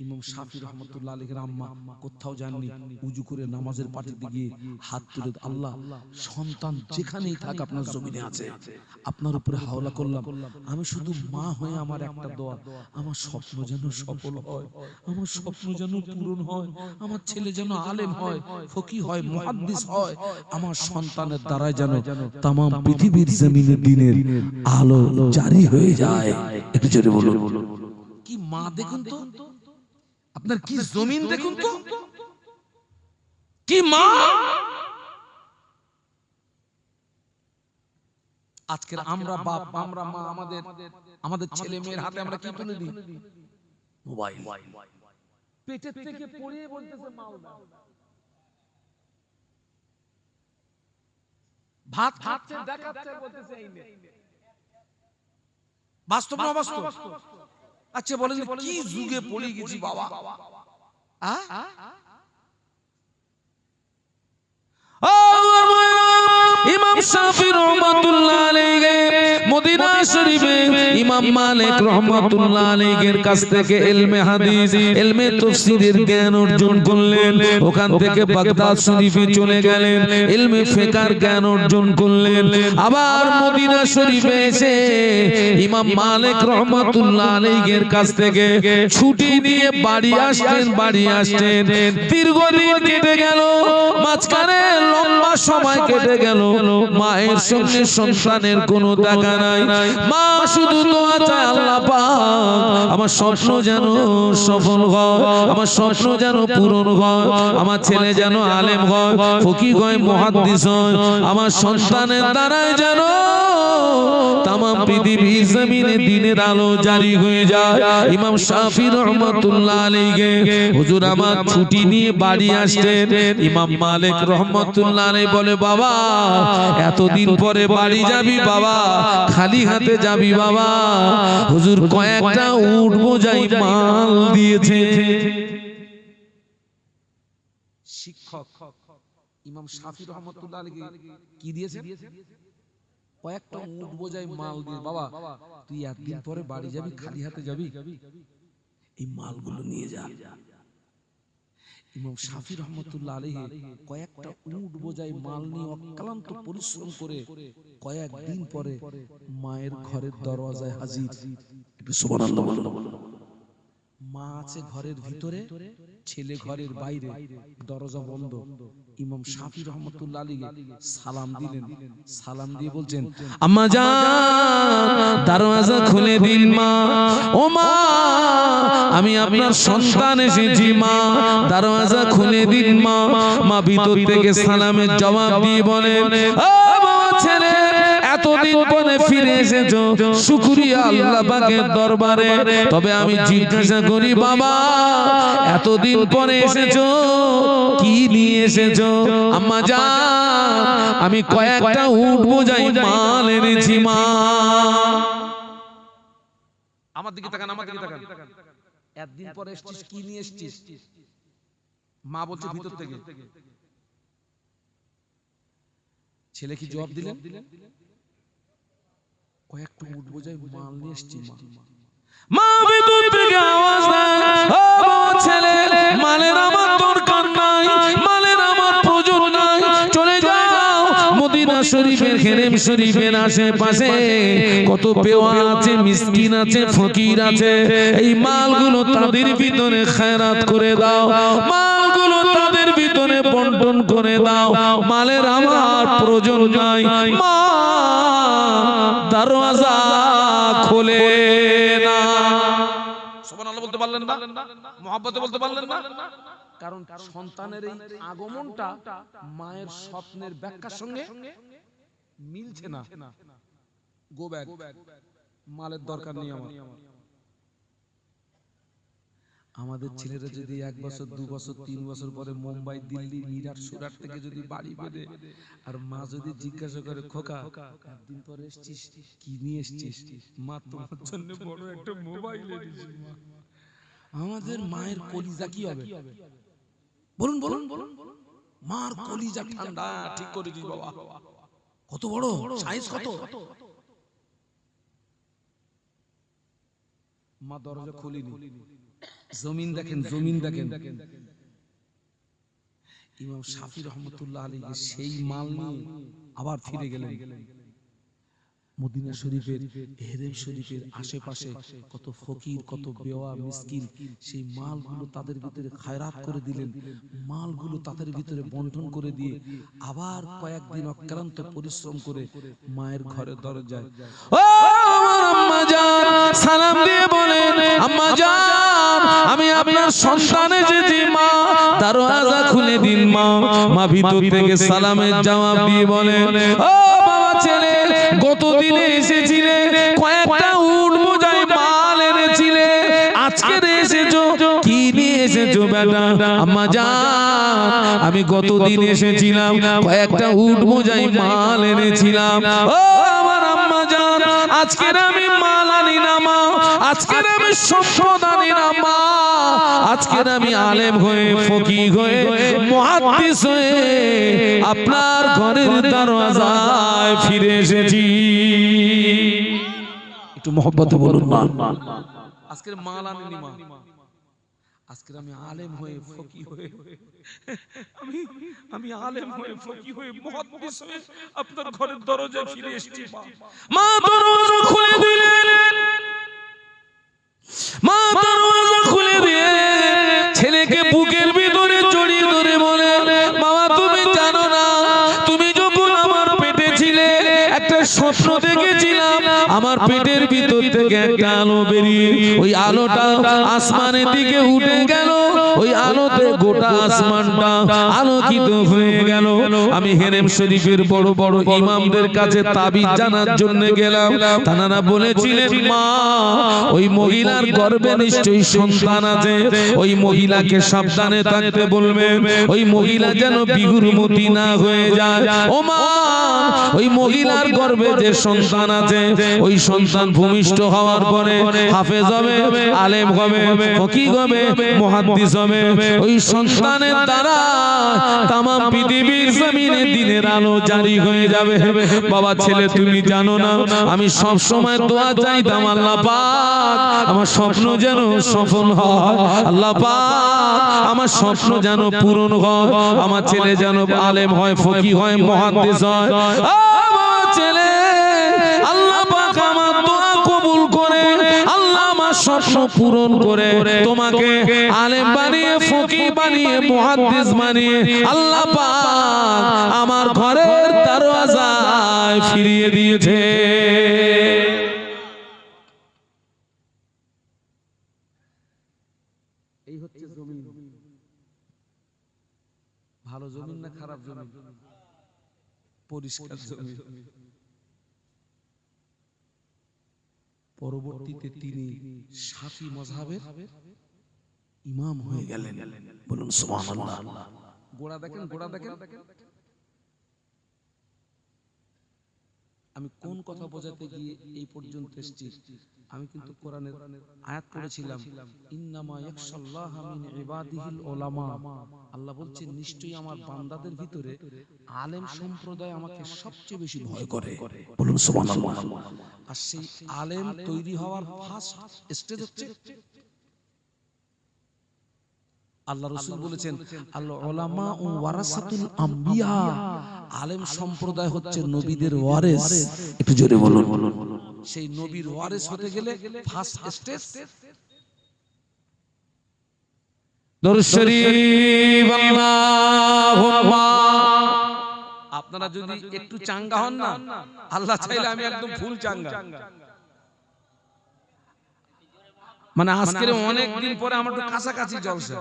ইমাম শাফি রহমাতুল্লাহ আলাইহির আম্মা কোথাও যাননি, উজু করে নামাজের পাটিতে গিয়ে হাত তুলে, আল্লাহ সন্তান যেখানেই থাক আপনার জমিনে আছে, আপনার উপরে হাওলা করলাম, আমি শুধু মা হয়ে আমার একটা দোয়া, আমার স্বপ্ন যেন সফল হয়, আমার স্বপ্ন যেন পূরণ হয়, আমার ছেলে যেন আলেম হয়, ফকি হয়, মুহাদ্দিস হয়, আমার সন্তানের দ্বারাই যেন তাম পৃথিবীর জমিনে দিনের আলো জারি হয়ে যায়। একটু জোরে বলুন। কি মা দেখুন তো, আপনার কি জমিন দেখুন তো, কি মা। আজকের আমরা বাপ, আমরা মা, আমাদের ছেলে মেয়ের হাতে আমরা কি তুলে দিই? মোবাইল। পেটের থেকে পড়িয়ে বলতেছে মাওলা, ভাত খাচ্ছে, দেখাচ্ছে, বলতেছে এই নে। বাস্তব না অবাস্তব? আচ্ছা বলেন, কি যুগে পড়ে গেছি বাবা? ইমাম শাফি রাহমাতুল্লাহ আলাইহি মদিনা শরীফে ইমাম মালিক রাহমাতুল্লাহ আলাইহির কাছ থেকে ইলমে হাদিস, ইলমে তাফসীরের জ্ঞান অর্জন করলেন। ওখান থেকে বাগদাদ শরীফে চলে গেলেন, ইলমে ফিকহের জ্ঞান অর্জন করলেন। আবার মদিনা শরীফে এসে ইমাম মালিক রাহমাতুল্লাহ আলাইহির কাছ থেকে ছুটি নিয়ে বাড়ি আসছেন। দীর্ঘদিন কেটে গেল, মাঝখানে লম্বা সময় কেটে গেল, মায়ের সঙ্গে সন্তানের কোনো দেখা নাই। মা শুধু দোয়া চায়, আল্লাহ পাক আমার স্বপ্ন যেন সফল হয়, আমার স্বপ্ন যেন পূরণ হয়, আমার ছেলে যেন আলেম হয়, ফকিহ হয়, মুহাদ্দিস হয়, আমার সন্তানের দ্বারাই যেন তামাম পৃথিবীর জমিনে দ্বীনের আলো জারি হয়ে যায়। ইমাম শাফি রাহমাতুল্লাহ আলাইহি, হুজুর আমার ছুটি নিয়ে বাড়ি আসছেন। ইমাম মালিক রাহমাতুল্লাহ আলাইহি বলে, বাবা এতদিন পরে বাড়ি যাবি বাবা, খালি হাতে যাবি বাবা? হুজুর কয়েকটা উট বোঝাই মাল দিয়েছে। শিক্ষক ইমাম শাফি রাহমাতুল্লাহ আলাইহি কি দিয়েছে? কয়েকটা উট বোঝাই মাল দিয়ে, বাবা তুই একদিন পরে বাড়ি যাবি, খালি হাতে যাবি, এই মালগুলো নিয়ে যা। ইমাম শাফি রাহমাতুল্লাহ আলাইহি কয়েকটা উট বোঝাই মাল নিয়ে অক্লান্ত পরিশ্রম করে কয়েকদিন পরে মায়ের ঘরের দরওয়াজায় হাজির। সুবহানাল্লাহ বলুন। মা আছে ঘরের ভিতরে, ছেলে ঘরের বাইরে, দরজা বন্ধ। ইমাম শাফি রাহমাতুল্লাহ আলাইহি সালাম দিলেন, সালাম দিয়ে বলছেন, আম্মা জান দরওয়াজা খুলে দিন মা। ও মা, আমি আপনার সন্তান এসেছি মা, দরওয়াজা খুলে দিন মা। মা ভিতর থেকে সালামের জবাব দিয়ে বলেন, ও বাবা ছেলে, এতদিন পরে ফিরে এসেছো, শুকরিয়া আল্লাহ পাকের দরবারে। তবে আমি জিজ্ঞাসা করি বাবা, এতদিন পরে এসেছো, কি নিয়ে এসেছো? আম্মা জান আমি কয়েকটা উট বোঝাই মাল এনেছি মা। আমার দিকে তাকান, আমার দিকে তাকান। একদিন পরে এসেছিস, কি নিয়ে এসেছিস? মা বলছে ভিতর থেকে। ছেলে কি জবাব দিলেন? কয়েকটা উট বোঝাই মাল নিয়ে এসেছি মা। মা ভিতর থেকে আওয়াজ দেয়, ও ছেলে, মালের আমার দরকার শরীফের হেরেম শরীফের আশেপাশে কত বেওয়া আছে, মিসকিন আছে, ফকির আছে, এই মালগুলো তাদের ভিতরে খায়রাত করে দাও, মালগুলো তাদের ভিতরে বন্টন করে দাও। মালের আমার প্রয়োজন নাই, মা দরওয়াজা খোলে না। সুবহানাল্লাহ বলতে পারলেন না? মুহাব্বতে বলতে পারলেন না? কারণ সন্তানের এই আগমনটা মায়ের স্বপ্নের ব্যাখ্যার সঙ্গে মিলছে না। গো ব্যাক, মালের দরকার নেই আমার। আমাদের ছেলেরা যদি 1 বছর 2 বছর 3 বছর পরে মুম্বাই, দিল্লি, মিরাট, সুরাট থেকে যদি বাড়ি বেঁধে, আর মা যদি জিজ্ঞাসা করে, খোকা একদিন পরে এসেছিস, কি নিয়ে এসেছিস? মা তোমার জন্য বড় একটা মোবাইল এনেছি। আমাদের মায়ের কলিজা কি হবে? বলুন বলুন বলুন। মার কলিজা ঠান্ডা। ঠিক করে দিস বাবা। কত বড় সাইজ, কত। মা দরজা খুলিনি, জমিন দেখেন, জমিন দেখেন। ইমাম শাফি রহমতুল্লাহ আলাইহি সেই মাল নিয়ে আবার ফিরে গেলেন মদিনা শরীফের, হেরেম শরীফের আশেপাশে কত ফকির, কত বেওয়া, মিসকিন, সেই মালগুলো তাদের ভিতরে খায়রাত করে দিলেন। মালগুলো তাদের ভিতরে বন্টন করে দিয়ে আবার কয়েকদিন অক্লান্ত পরিশ্রম করে মায়ের ঘরে দরজায়, ও আমার আম্মা জান, সালাম দিয়ে বলেন, আম্মা জান আমি আপনার সন্তান এসেছি, মা দরওয়াজা খুলে দিন। মা মা ভিতর থেকে সালামের জবাব দিয়ে বলে, ও বাবা ছেলে, গত দিনে এসেছিলে, কয়েকটা উট বোঝাই মাল এনেছিলে, আজকে এসেছো, কি নিয়ে এসেছো বেটা? আম্মা জান আমি গত দিন এসেছিলাম, কয়েকটা উট বোঝাই মাল এনেছিলাম। ও আমার আম্মা জান, আজকে আমি মাল আনি না মা, আজকে আমি সম্পদ আনি না মা, আজকে আমি আলেম হয়ে, ফকিহ হয়ে, মুহাদ্দিস হয়ে আপনার ঘরের দরওয়াজায় ফিরে এসেছি। একটু মহব্বতে বলুন না। আজকে মাল আনিনি মা, আজকে আমি আলেম হয়ে, ফকিহ হয়ে, আমি আলেম হয়ে, ফকিহ হয়ে, মুহাদ্দিস হয়ে আপনার ঘরের দরজায় ফিরে এসেছি। মা দরওয়াজা খুলে দিলেন, মা দরওয়াজা খুলে দিয়ে ছেলেকে বুকের ভিতরে জড়িয়ে ধরে বলে, বাবা তুমি জানো না, তুমি যখন আমার পেটে ছিলে একটা স্বপ্ন দেখেছিলাম, আমার পেটের ভিতর থেকে একটা আলো বেরিয়ে ওই আলোটা আসমানের দিকে উঠে গেল, ওই আলোতে গোটা আসমানটা আলোকিত হয়ে গেল। আমি হেরেম শরীফের বড় বড় ইমামদের কাছে তাবিজ জানার জন্য গেলাম, তারা বলেছিলেন, মা ওই মহিলার গর্ভে নিশ্চয়ই সন্তান আছে, ওই মহিলাকে সাবধানে থাকতে বলবেন, ওই মহিলা যেন বিহুরমতি না হয়ে যায়। ও মা, ওই মহিলার গর্ভে যে সন্তান আছে, ওই সন্তান ভূমিষ্ঠ হওয়ার পরে হাফেজ হবে, আলেম হবে, ফকিহ হবে, মুহাদ্দিস হবে, ওই সন্তানের দ্বারা তামাম পৃথিবীর জমিনে দিনের আলো জারি হয়ে যাবে। বাবা ছেলে তুমি জানো না, আমি সব সময় দোয়া চাইতাম, আল্লাহ পাক আমার স্বপ্ন যেন সফল হয়, আল্লাহ পাক আমার স্বপ্ন যেন পূরণ হয়, আমার ছেলে যেন আলেম হয়, ফকিহ হয়, মুহাদ্দিস হয়। ছেলে আল্লাহ পাক আমার দোয়া কবুল করে, আল্লাহ আমার স্বপ্ন পূরণ করে তোমাকে আলেম বানিয়ে, ফকিহ বানিয়ে, মুহাদ্দিস বানিয়ে আল্লাহ পাক আমার ঘরের দরওয়াজায় ফিরিয়ে দিয়েছে। এই হচ্ছে জমিন। ভালো জমিন না খারাপ জমিন? পরিষ্কার জমিন। পরবর্তীতে তিনি শাফি মাযহাবের ইমাম হয়ে গেলেন। বলুন সুবহানাল্লাহ। গোড়া দেখেন, গোড়া দেখেন। আমি কোন কথা বোঝাতে গিয়ে এই পর্যন্ত এসেছি? আমি কিন্তু কোরআনের আয়াত পড়েছিলাম, ইন্নামা ইয়াখশাল্লাহা মিন ইবাদিহিল উলামা। আল্লাহ বলছেন, নিশ্চয়ই আমার বান্দাদের ভিতরে আলেম সম্প্রদায় আমাকে সবচেয়ে বেশি ভয় করে। বলুন সুবহানাল্লাহ। আর সেই আলেম তৈরি হওয়ার ফার্স্ট স্টেজ হচ্ছে আল্লাহ রাসূল বলেছেন আল উলামা ওয়ারাসাতুল আম্বিয়া, আলেম সম্প্রদায় হচ্ছে নবীদের ওয়ারিস। একটু জোরে বলুন। সেই নবীর ওয়ারিস হতে গেলে ফার্স্ট স্টেজ দরুদ শরীফ আল্লাহুম্মা। আপনারা যদি একটু চাঙ্গা হন না, আল্লাহ চাইলে আমি একদম ফুল চাঙ্গা। মানে আজকের অনেক দিন পরে আমার একটু কাছাকাছি জলসা,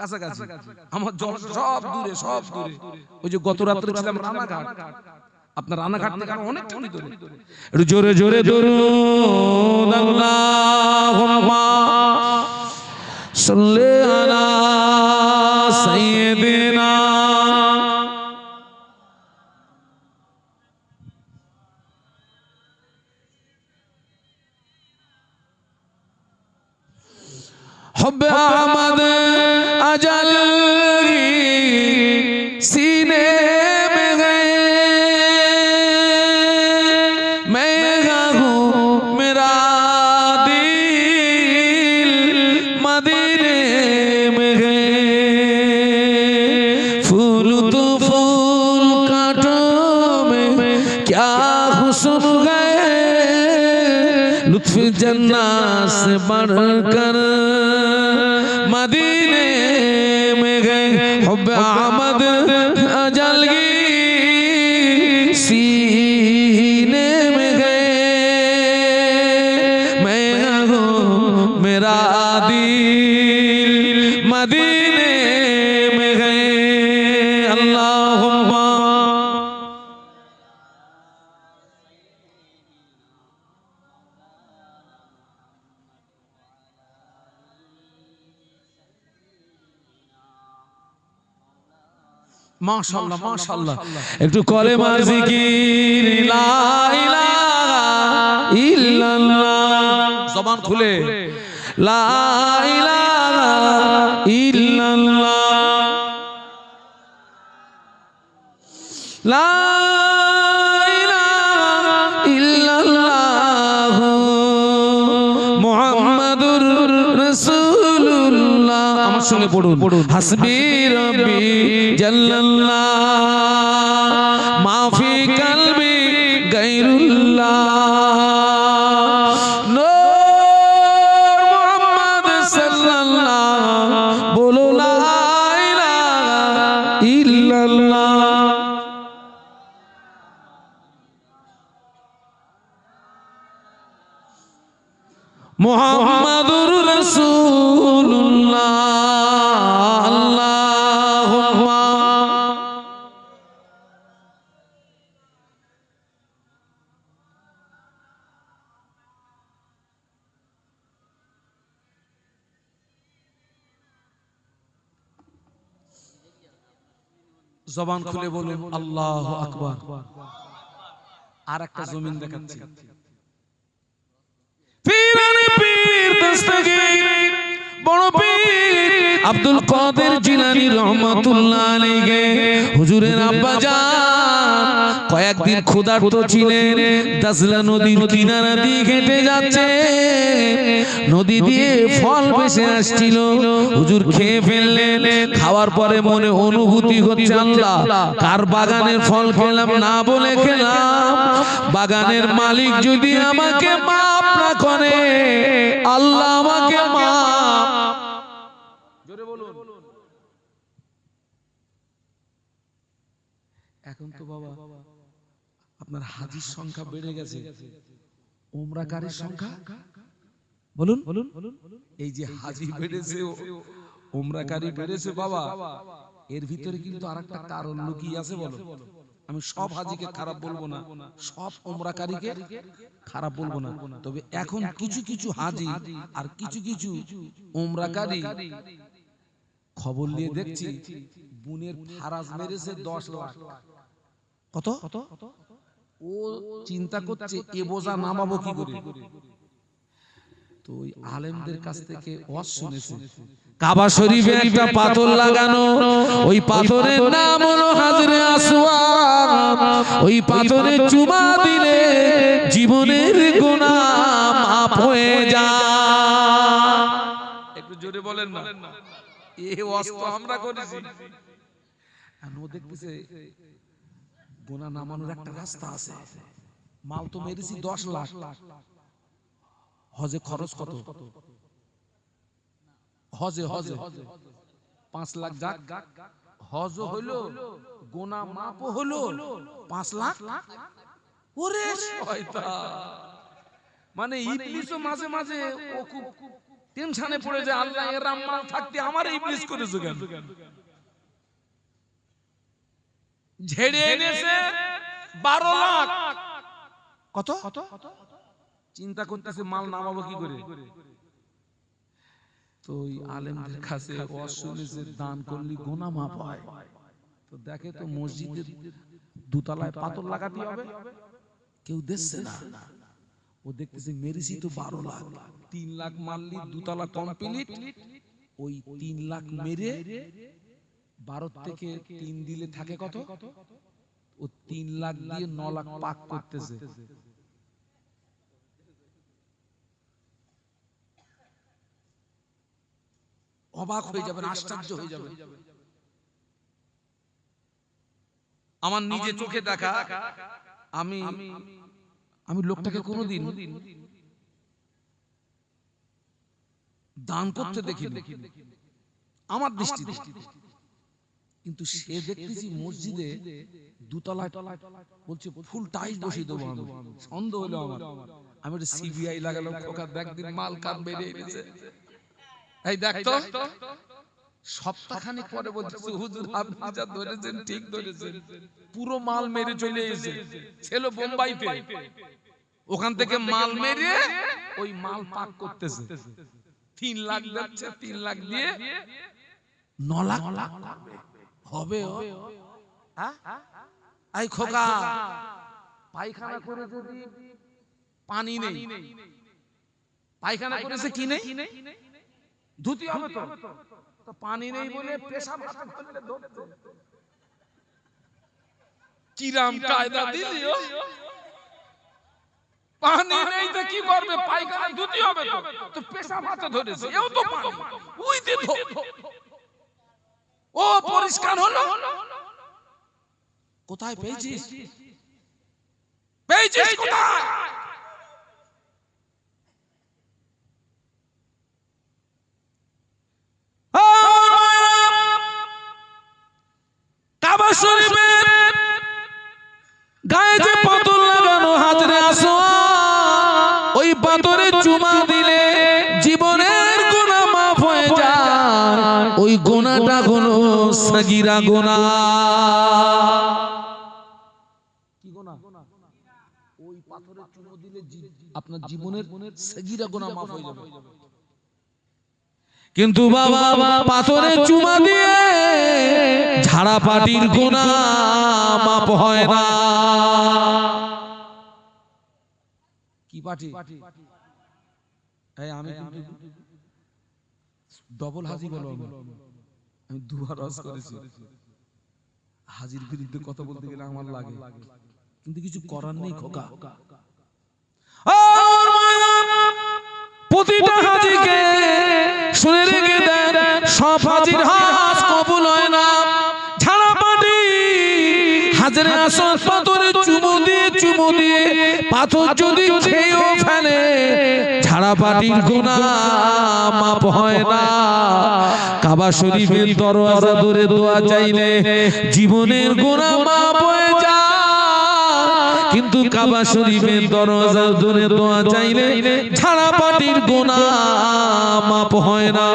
কাছাকাছি আমার জলসা সব দূরে, সব দূরে। ওই যে গত রাত্রে ছিলাম রানাঘাট, আপনার রানাঘাট থেকে অনেকটা দূরে। একটু জোরে জোরে দরুদ আল্লাহুম্মা সাল্লি আলা সাইয়্যিদিনা हुब्ब अहमद अजल सीने में गए, मैं हूँ मेरा दिल मदीने में गए। फूल तो फूल कांटों में क्या हुस्न गए, लुत्फ जन्नत से बढ़कर मदीने में गए। हुब्ब अहमद अजल की सीने में गए, मैं हूँ मेरा दिल मदीने में गए। अल्लाहुम्मा মাশাআল্লাহ, মাশাআল্লাহ। একটু কলেমা জিকির লা ইলাহা ইল্লাল্লাহ, জবান খুলে লা ইলাহা ইল্লাল্লাহ, লা ইলাহা ইল্লাল্লাহ, মুহাম্মাদুর রাসূলুল্লাহ। আমার সঙ্গে পড়ুন, হাসবি রব্বি জাল্লাল্লাহ, মাফি কলবি গায়রুল্লাহ, নূর মুহাম্মদ সাল্লাল্লাহ, বলো লা ইলাহা ইল্লাল্লাহ। মুহাম্মাদুর রাসূলুল্লাহ। আল্লাহুম্মা জবান খুলে বলুন আল্লাহু আকবার। আর একটা জমিন দেখাচ্ছি, পীরানে পীর দস্তগীর বড় পীর আব্দুল কাদের জিলানী রহমাতুল্লাহ আলাইহি। হুজুরের আব্বা জান কয়েকদিন ক্ষুধার্ত ছিলেন, দাজলা নদীর কিনারা দিয়ে হেঁটে যাচ্ছে, নদী দিয়ে ফল ভেসে আসছিল, হুজুর খেয়ে ফেললেন। খাওয়ার পরে মনে অনুভূতি হচ্ছে আল্লাহ কার বাগানের ফল খেলাম না বলে খেলাম, বাগানের মালিক যদি আমাকে মাফ না করে, আল্লাহ আমাকে মাফ। জোরে বলুন। এখন তো বাবা আপনার হাজির সংখ্যা বেড়ে গেছে, উমরাকারীর সংখ্যা বলুন। এই যে হাজি বেড়েছে, উমরাকারী বেড়েছে বাবা, এর ভিতরে কিন্তু আরেকটা কারণ লুকিয়ে আছে। বলো, আমি সব হাজিকে খারাপ বলবো না, সব উমরাকারীকে খারাপ বলবো না, তবে এখন কিছু কিছু হাজি আর কিছু কিছু উমরাকারী খবর নিয়ে দেখছি বুনের ফারাজ মেরেছে 10 লাখ। কত? ও চিন্তা করছে এ বোঝা নামাবো কি করে। তো ওই আলেমদের কাছ থেকে ওয়াজ শুনেছে, কাবা শরীফে একটা পাথর লাগানো, ওই পাথরের নাম হলো হাজরে আসওয়াদ। ওই পাথরে চুমা দিলে জীবনের গুনাহ মাফ হয়ে যায়। একটু জোরে বলেন না। এ অস্ত আমরা করেছি। আর ও দেখতেছে গোনা নামানোর একটা রাস্তা আছে। মাল তো মেরেছি 10 লাখ, হজে খরচ কত? হজে 5 লাখ যাক, হজ হলো, গোনা মাপ হলো 5 লাখ। ওরে শয়তান, মানে ইবলিসও মাঝে মাঝে ও খুব টেনশনে পড়ে যায়, আল্লাহ এর মাল থাকতে আমার ইবলিস করেছে কেন? ঝেড়ে এনেছে 12 লাখ। কত? চিন্তা করতেছে মাল নামাবো কি করে। তো ওই আলেমদের কাছে ওয়াজ শুনেছে দান করলে গোনা মাপ হয়। তো দেখে তো মসজিদের দুতলায় পাথর লাগাতে হবে, কেউ দেখছে না। ও দেখতেছে মেরেছি তো 12 লাখ, 3 লাখ মারলি দুতলা কমপ্লিট। ওই 3 লাখ মেরে 12 থেকে 3 দিলে থাকে কত? ও 3 লাখ দিয়ে 9 লাখ পাক করতেছে। অবাক হয়ে যাবেন, আশ্চর্য হয়ে যাবেন। আমার নিজে চোখে দেখা, আমি লোকটাকে কোনোদিন দান করতে দেখিনি আমার দৃষ্টিতে, কিন্তু সে দেখতেছি মসজিদে দুতলায় বলছে ফুল টাইস বসিয়ে দেবো। আমি সন্দেহ হলো আমার, আমি একটা সিবিআই লাগালাম, খোকা দেখ দিন মাল কান বেড়ে এনেছে। এই দেখ তো, সপ্তাহখানেক পরে বলছে হুজুর আপনি যা ধরেছেন ঠিক ধরেছেন, পুরো মাল মেরে চলে এসেছে। ছিল বোম্বাইতে, ওখান থেকে মাল মেরে ওই মাল পাক করতেছে। 3 লাখ যাচ্ছে, 3 লাখ দিয়ে 9 লাখ হবে। এই খোকা, পায়খানা করে যদি পানি নেই, পায়খানা করেছে কি নেই, ধুতি হবে তো, তো পানি নেই বলে পেশাব হাতে করলে ধরতে। কিরাম কায়দা দিলিও, পানি নেই তো কি করবে, পায়খানা ধুতি হবে তো, তো পেশাব হাতে ধরেছে, এও তো পানি, ওই দে ধো, ও পরিষ্কার হলো। কোথায় পেয়েছিস? পেয়েছিস কোথায়? কাবা শরীফের গায়ে যে পাথর লাগানো হাজরে আসওয়াদ, ওই পাথরে চুমা দিলে জীবনের গুনাহ মাফ হয়ে যায়। ওই গুনাহটা হলো সগীরা গুনাহ। কি গুনাহ? ওই পাথরে চুমা দিলে আপনার জীবনের সগীরা গুনাহ মাফ হয়ে যাবে। কিন্তু বাবা পাথরে চুমা দিয়ে ঝাড়া পাটির গুনাহ মাপ হয় না। কি পাটি? এই আমি কিন্তু ডবল হাজি বলো, আমি দুবার হজ করেছি। হাজির বিরুদ্ধে কথা বলতে গেলে আমার লাগে, কিন্তু কিছু করার নেই খোকা। প্রতিটা হাজিকে শুনে রেখে দেন, সব হাজির হজ কবুল হয় না। ঝাড়া পাটি হাজরে আসওয়াদ পাথরে চুমু দিয়ে পাথর যদি খেয়েও ফেলে, ঝাড়া পাটির গুনাহ মাপ হয় না। কাবা শরীফের দরওয়াজা ধরে দোয়া চাইলে জীবনের গুনাহ মাপ হয়ে যায়। কিন্তু কাবা শরীফের দরজা ধরে দোয়া চাইলে ঝাড়া পাটির গুনাহ মাপ হয় না।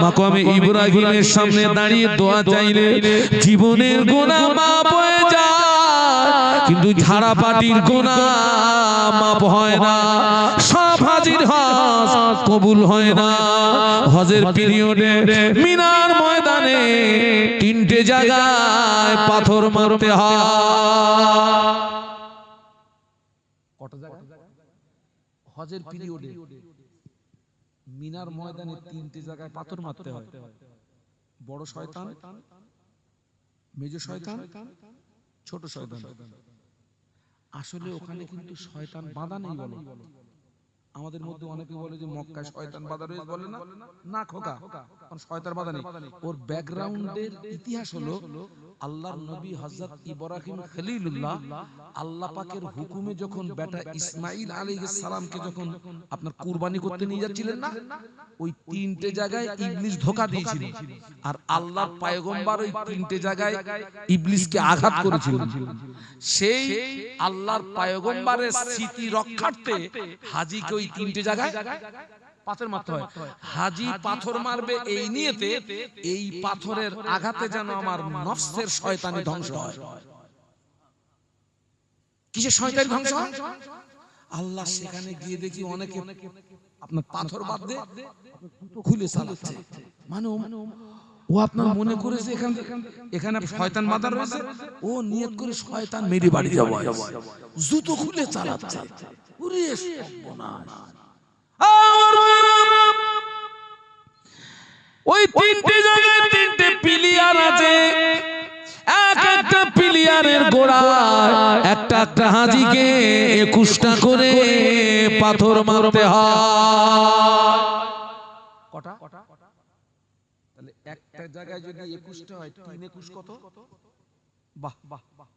মাকামে ইব্রাহিমের সামনে দাঁড়িয়ে দোয়া চাইলে জীবনের গুনাহ মাপ হয়ে যায়, কিন্তু ঝাড়া পাটির গুনাহ মাপ হয় না। সব হাজির হজ কবুল হয় না। হজের পিরিয়ডে মিনার ময়দানে 3টে জায়গায় পাথর মারতে হয়। হজের পিরিয়ডে মিনার ময়দানে 3টে জায়গায় পাথর মারতে হয়। বড় শয়তান, মেজ শয়তান, ছোট শয়তান। আসলে ওখানে কিন্তু শয়তান বাঁধা নেই বলো, আমাদের মধ্যে অনেকে বলে যে মক্কায় শয়তান বাধা রয়েছে, বলে না? না খোকা, কারণ শয়তান বাধা নেই। ওর ব্যাকগ্রাউন্ডের ইতিহাস হলো আল্লাহর নবী হযরত ইব্রাহিম খলিলুল্লাহ আল্লাহ পাকের হুকুমে যখন বেটা ইসমাইল আলাইহিস সালামকে যখন আপনার কুরবানি করতে নিয়ে যাচ্ছিলেন না, ওই তিনটে জায়গায় ইবলিস ধোঁকা দিয়েছিল, আর আল্লাহর পয়গম্বর ওই তিনটে জায়গায় ইবলিসকে আঘাত করেছিল। সেই আল্লাহর পয়গম্বরের স্মৃতি রক্ষার্থে হাজীকে ওই তিনটে জায়গায় পাথর মারতে হয়। হাজী পাথর মারবে এই নিয়তে, এই পাথরের আঘাতে যেন আমার নফসের শয়তানি ধ্বংস হয়। কিসের শয়তানি ধ্বংস হয়? আল্লাহ সেখানে গিয়ে দেখি অনেকে আপনার পাথর বাঁধে খুলে চালাচ্ছে, মানে ও আপনার মনে করেছে এখানে শয়তান বাঁধা রয়েছে, ও নিয়ত করে শয়তান মেরে বাড়ি যাবে, জুতো খুলে চালাচ্ছে। ওরে সর্বনাশ! ওই তিনটে জায়গায় তিনটে পিলিয়ার আছে, এক একটা পিলিয়ারের গোড়ায় একটা একটা হাজীকে 21টা করে পাথর মারতে হয়। কটা? তাহলে একটা জায়গায় যদি 21টা হয়, 3 21 কত? বাহ বাহ বাহ!